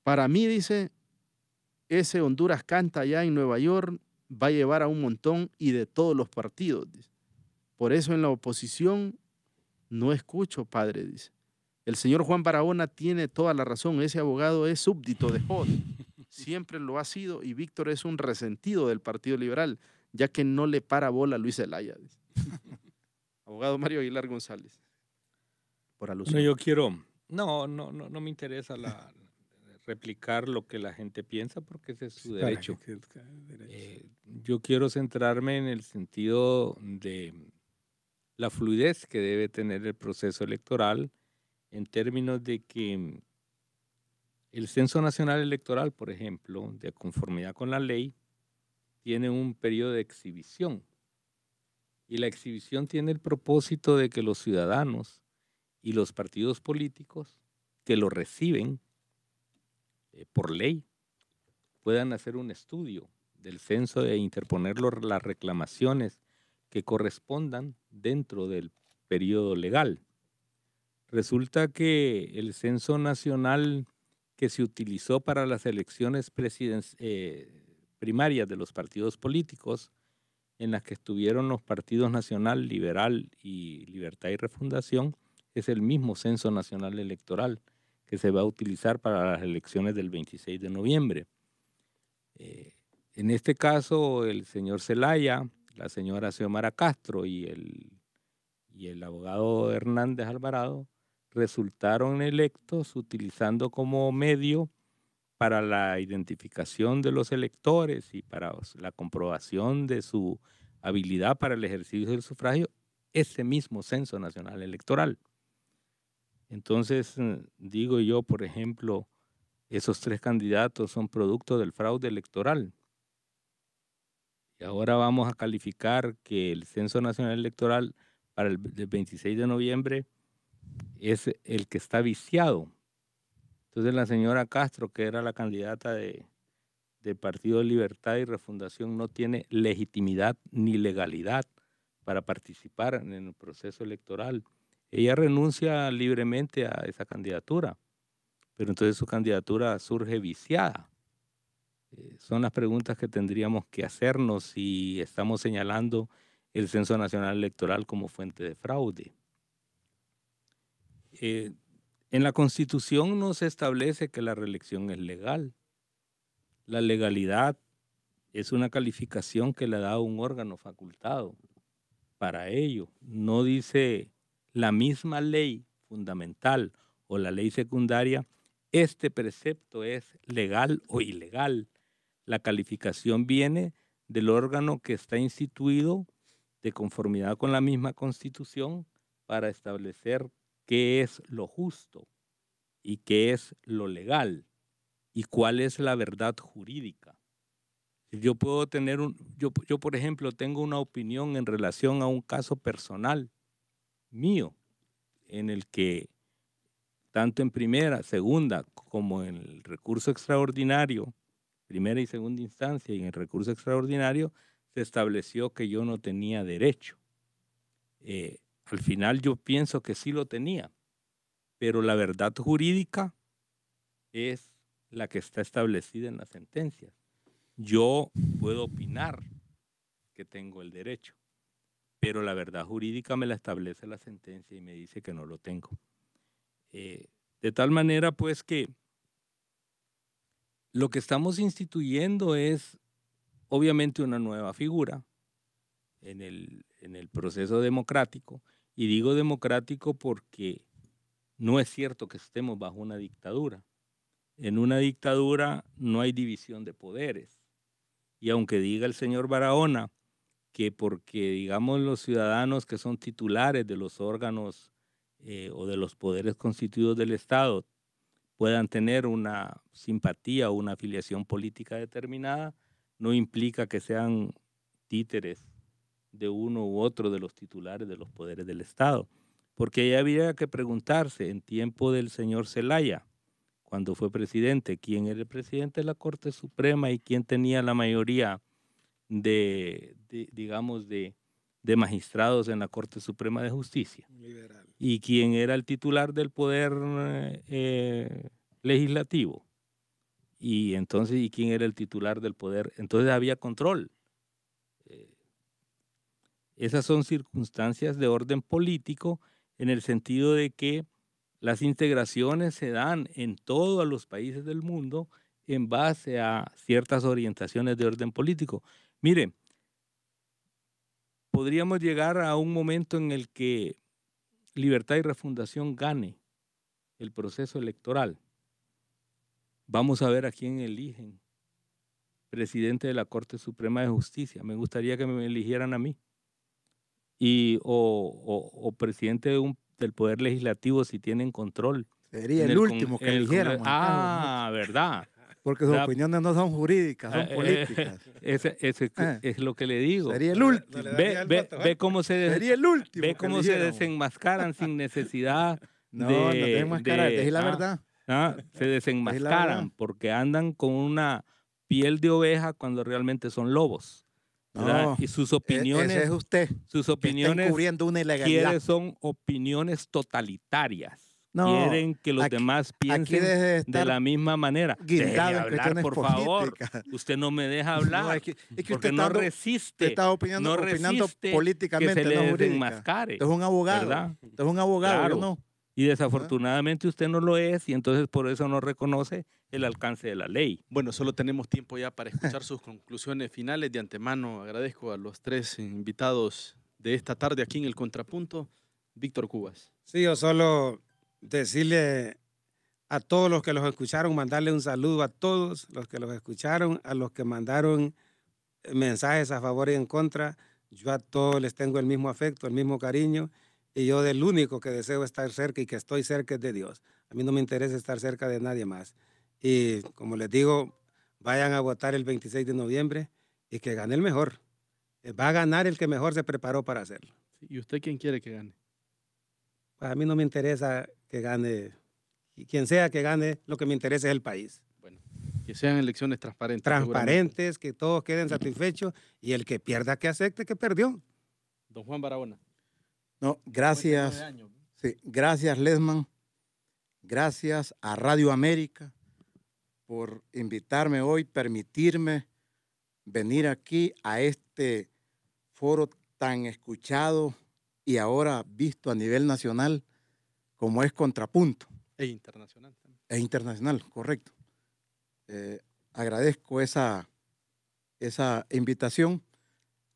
Para mí, dice, ese Honduras canta allá en Nueva York va a llevar a un montón y de todos los partidos, dice. Por eso en la oposición no escucho, padre, dice. El señor Juan Barahona tiene toda la razón. Ese abogado es súbdito de Jod. Siempre lo ha sido, y Víctor es un resentido del Partido Liberal, ya que no le para bola a Luis Zelaya, dice. Abogado Mario Aguilar González. Por alusión. No, yo quiero... No me interesa replicar lo que la gente piensa, porque ese es su derecho. Yo quiero centrarme en el sentido de la fluidez que debe tener el proceso electoral, en términos de que el Censo Nacional Electoral, por ejemplo, de conformidad con la ley, tiene un periodo de exhibición. Y la exhibición tiene el propósito de que los ciudadanos y los partidos políticos que lo reciben por ley puedan hacer un estudio del censo e interponer las reclamaciones que correspondan dentro del periodo legal. Resulta que el censo nacional que se utilizó para las elecciones primarias de los partidos políticos, en las que estuvieron los partidos Nacional, Liberal y Libertad y Refundación, es el mismo censo nacional electoral que se va a utilizar para las elecciones del 26 de noviembre. En este caso, el señor Zelaya, la señora Xiomara Castro y el abogado Hernández Alvarado resultaron electos utilizando como medio para la identificación de los electores y para la comprobación de su habilidad para el ejercicio del sufragio ese mismo Censo Nacional Electoral. Entonces, digo yo, por ejemplo, esos 3 candidatos son producto del fraude electoral. Y ahora vamos a calificar que el Censo Nacional Electoral para el 26 de noviembre es el que está viciado. Entonces la señora Castro, que era la candidata de Partido de Libertad y Refundación, no tiene legitimidad ni legalidad para participar en el proceso electoral. Ella renuncia libremente a esa candidatura, pero entonces su candidatura surge viciada. Son las preguntas que tendríamos que hacernos si estamos señalando el Censo Nacional Electoral como fuente de fraude. En la Constitución no se establece que la reelección es legal. La legalidad es una calificación que le da un órgano facultado para ello. No dice la misma ley fundamental o la ley secundaria, este precepto es legal o ilegal. La calificación viene del órgano que está instituido de conformidad con la misma Constitución para establecer qué es lo justo y qué es lo legal y cuál es la verdad jurídica. Yo puedo tener yo por ejemplo, tengo una opinión en relación a un caso personal mío, en el que tanto en primera, segunda, como en el recurso extraordinario, primera y segunda instancia, y en el recurso extraordinario, se estableció que yo no tenía derecho. Al final yo pienso que sí lo tenía, pero la verdad jurídica es la que está establecida en las sentencias. Yo puedo opinar que tengo el derecho, pero la verdad jurídica me la establece la sentencia y me dice que no lo tengo. De tal manera, pues, que lo que estamos instituyendo es obviamente una nueva figura en el proceso democrático, y digo democrático porque no es cierto que estemos bajo una dictadura. En una dictadura no hay división de poderes. Y aunque diga el señor Barahona que porque, digamos, los ciudadanos que son titulares de los órganos o de los poderes constituidos del Estado puedan tener una simpatía o una afiliación política determinada, no implica que sean títeres de uno u otro de los titulares de los poderes del Estado. Porque ya había que preguntarse en tiempo del señor Zelaya, cuando fue presidente, quién era el presidente de la Corte Suprema y quién tenía la mayoría de magistrados en la Corte Suprema de Justicia. Liberal. Y quién era el titular del poder legislativo. Y entonces, ¿y quién era el titular del poder? Entonces había control. Esas son circunstancias de orden político en el sentido de que las integraciones se dan en todos los países del mundo en base a ciertas orientaciones de orden político. Mire, podríamos llegar a un momento en el que Libertad y Refundación gane el proceso electoral. Vamos a ver a quién eligen presidente de la Corte Suprema de Justicia. Me gustaría que me eligieran a mí. O presidente del Poder Legislativo si tienen control. Sería el último que eligieran. ¿Verdad? Porque sus opiniones no son jurídicas, son políticas. Es lo que le digo. Sería el último. Ve cómo se desenmascaran sin necesidad no desenmascarar, es la verdad. Se desenmascaran porque andan con una piel de oveja cuando realmente son lobos. No, y sus opiniones, ese es usted, sus opiniones está encubriendo una ilegalidad. Son opiniones totalitarias. Quieren que los demás piensen de la misma manera. Deje de hablar, por favor. Usted no me deja hablar. No, es que porque usted no resiste. Está opinando políticamente, que se le no desenmascare. Usted es un abogado. ¿Verdad? Usted es un abogado, claro. yo no. Y desafortunadamente usted no lo es y entonces por eso no reconoce el alcance de la ley. Bueno, solo tenemos tiempo ya para escuchar sus conclusiones finales. De antemano agradezco a los tres invitados de esta tarde aquí en El Contrapunto. Víctor Cubas. Sí, yo solo decirle a todos los que los escucharon, mandarle un saludo a todos los que los escucharon, a los que mandaron mensajes a favor y en contra. Yo a todos les tengo el mismo afecto, el mismo cariño. Y yo del único que deseo estar cerca y que estoy cerca es de Dios. A mí no me interesa estar cerca de nadie más. Y como les digo, vayan a votar el 26 de noviembre y que gane el mejor. Va a ganar el que mejor se preparó para hacerlo. ¿Y usted quién quiere que gane? Pues a mí no me interesa que gane, y quien sea que gane, lo que me interesa es el país. Bueno, que sean elecciones transparentes. Transparentes, que todos queden satisfechos y el que pierda que acepte que perdió. Don Juan Barahona. No, gracias. Sí, gracias, Lesman. Gracias a Radio América por invitarme hoy, permitirme venir aquí a este foro tan escuchado y ahora visto a nivel nacional como es Contrapunto. E internacional también. E internacional, correcto. Agradezco esa invitación,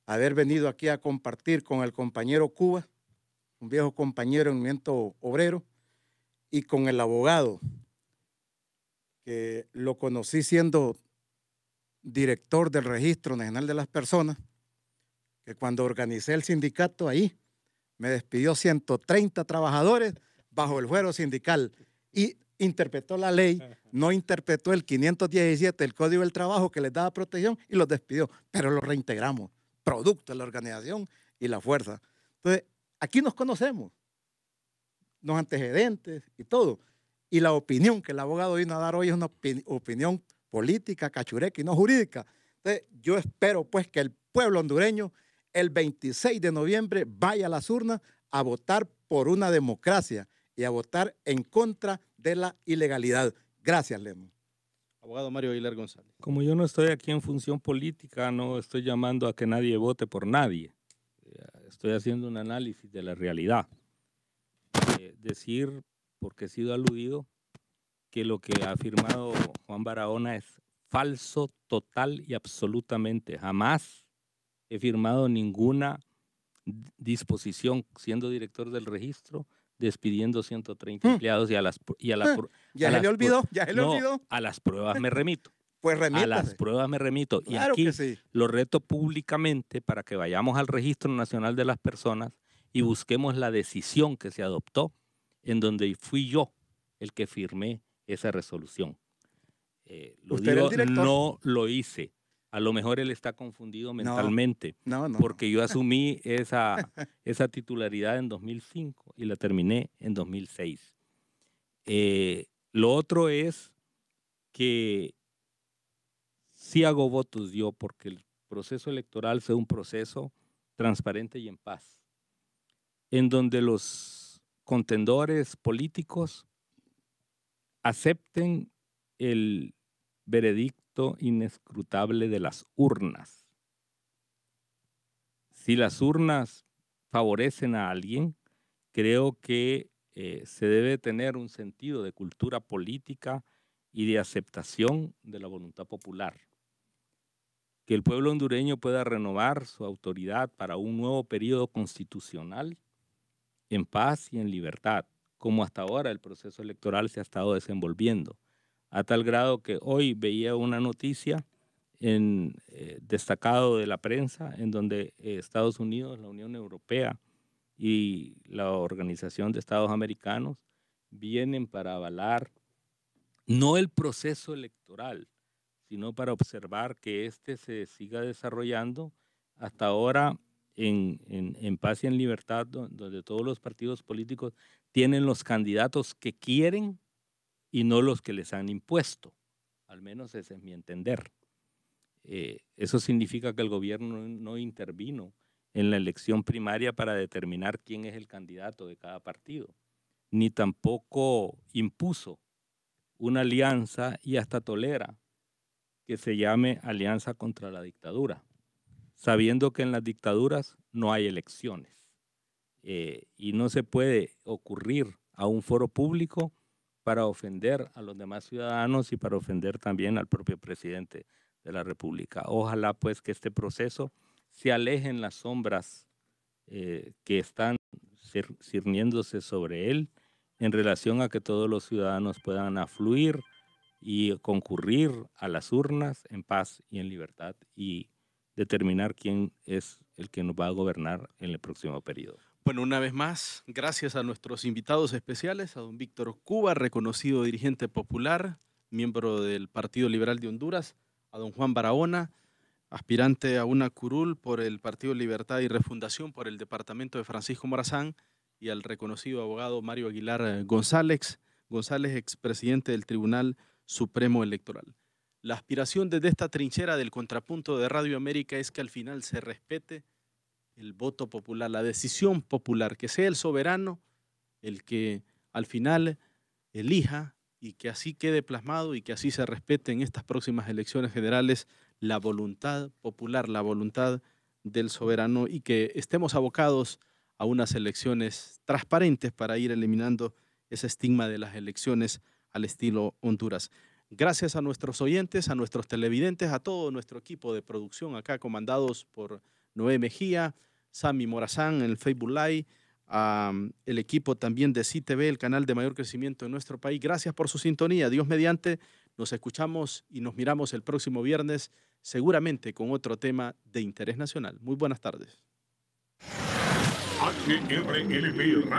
haber venido aquí a compartir con el compañero Cuba, un viejo compañero en el movimiento obrero, y con el abogado, que lo conocí siendo director del Registro Nacional de las Personas, que cuando organicé el sindicato ahí, me despidió 130 trabajadores bajo el fuero sindical y interpretó la ley, no interpretó el 517 del Código del Trabajo que les daba protección y los despidió, pero los reintegramos, producto de la organización y la fuerza. Entonces, aquí nos conocemos, los antecedentes y todo. Y la opinión que el abogado vino a dar hoy es una opinión política, cachureca y no jurídica. Entonces, yo espero pues que el pueblo hondureño el 26 de noviembre vaya a las urnas a votar por una democracia y a votar en contra de la ilegalidad. Gracias, Lemo. Abogado Mario Aguilar González. Como yo no estoy aquí en función política, no estoy llamando a que nadie vote por nadie. Estoy haciendo un análisis de la realidad. Decir, porque he sido aludido, que lo que ha afirmado Juan Barahona es falso, total y absolutamente. Jamás he firmado ninguna disposición, siendo director del registro, despidiendo 130 empleados y a las pruebas me remito. Pues remítase. A las pruebas me remito. Claro, y aquí que sí. lo reto públicamente para que vayamos al Registro Nacional de las Personas y busquemos la decisión que se adoptó, en donde fui yo el que firmé esa resolución. No lo hice. A lo mejor él está confundido mentalmente, no. porque yo asumí esa titularidad en 2005 y la terminé en 2006. Lo otro es que sí hago votos yo porque el proceso electoral sea un proceso transparente y en paz, en donde los contendores políticos acepten el veredicto inescrutable de las urnas. Si las urnas favorecen a alguien, creo que se debe tener un sentido de cultura política y de aceptación de la voluntad popular. Que el pueblo hondureño pueda renovar su autoridad para un nuevo periodo constitucional en paz y en libertad, como hasta ahora el proceso electoral se ha estado desenvolviendo, a tal grado que hoy veía una noticia destacado de la prensa en donde Estados Unidos, la Unión Europea y la Organización de Estados Americanos vienen para avalar no el proceso electoral, sino para observar que éste se siga desarrollando hasta ahora en paz y en libertad, donde todos los partidos políticos tienen los candidatos que quieren y no los que les han impuesto. Al menos ese es mi entender. Eso significa que el gobierno no intervino en la elección primaria para determinar quién es el candidato de cada partido, ni tampoco impuso una alianza y hasta tolera que se llame Alianza contra la Dictadura, sabiendo que en las dictaduras no hay elecciones y no se puede ocurrir a un foro público para ofender a los demás ciudadanos y para ofender también al propio presidente de la República. Ojalá pues que este proceso se aleje en las sombras que están cirniéndose sobre él en relación a que todos los ciudadanos puedan afluir y concurrir a las urnas en paz y en libertad y determinar quién es el que nos va a gobernar en el próximo periodo. Bueno, una vez más, gracias a nuestros invitados especiales, a don Víctor Cuba, reconocido dirigente popular, miembro del Partido Liberal de Honduras, a don Juan Barahona, aspirante a una curul por el Partido Libertad y Refundación por el departamento de Francisco Morazán, y al reconocido abogado Mario Aguilar González, expresidente del Tribunal Supremo Electoral. La aspiración desde esta trinchera del Contrapunto de Radio América es que al final se respete el voto popular, la decisión popular, que sea el soberano el que al final elija y que así quede plasmado y que así se respete en estas próximas elecciones generales la voluntad popular, la voluntad del soberano, y que estemos abocados a unas elecciones transparentes para ir eliminando ese estigma de las elecciones al estilo Honduras. Gracias a nuestros oyentes, a nuestros televidentes, a todo nuestro equipo de producción acá, comandados por Noé Mejía, Sammy Morazán en el Facebook Live, el equipo también de CTV, el canal de mayor crecimiento en nuestro país. Gracias por su sintonía. Dios mediante, nos escuchamos y nos miramos el próximo viernes, seguramente con otro tema de interés nacional. Muy buenas tardes. HRLP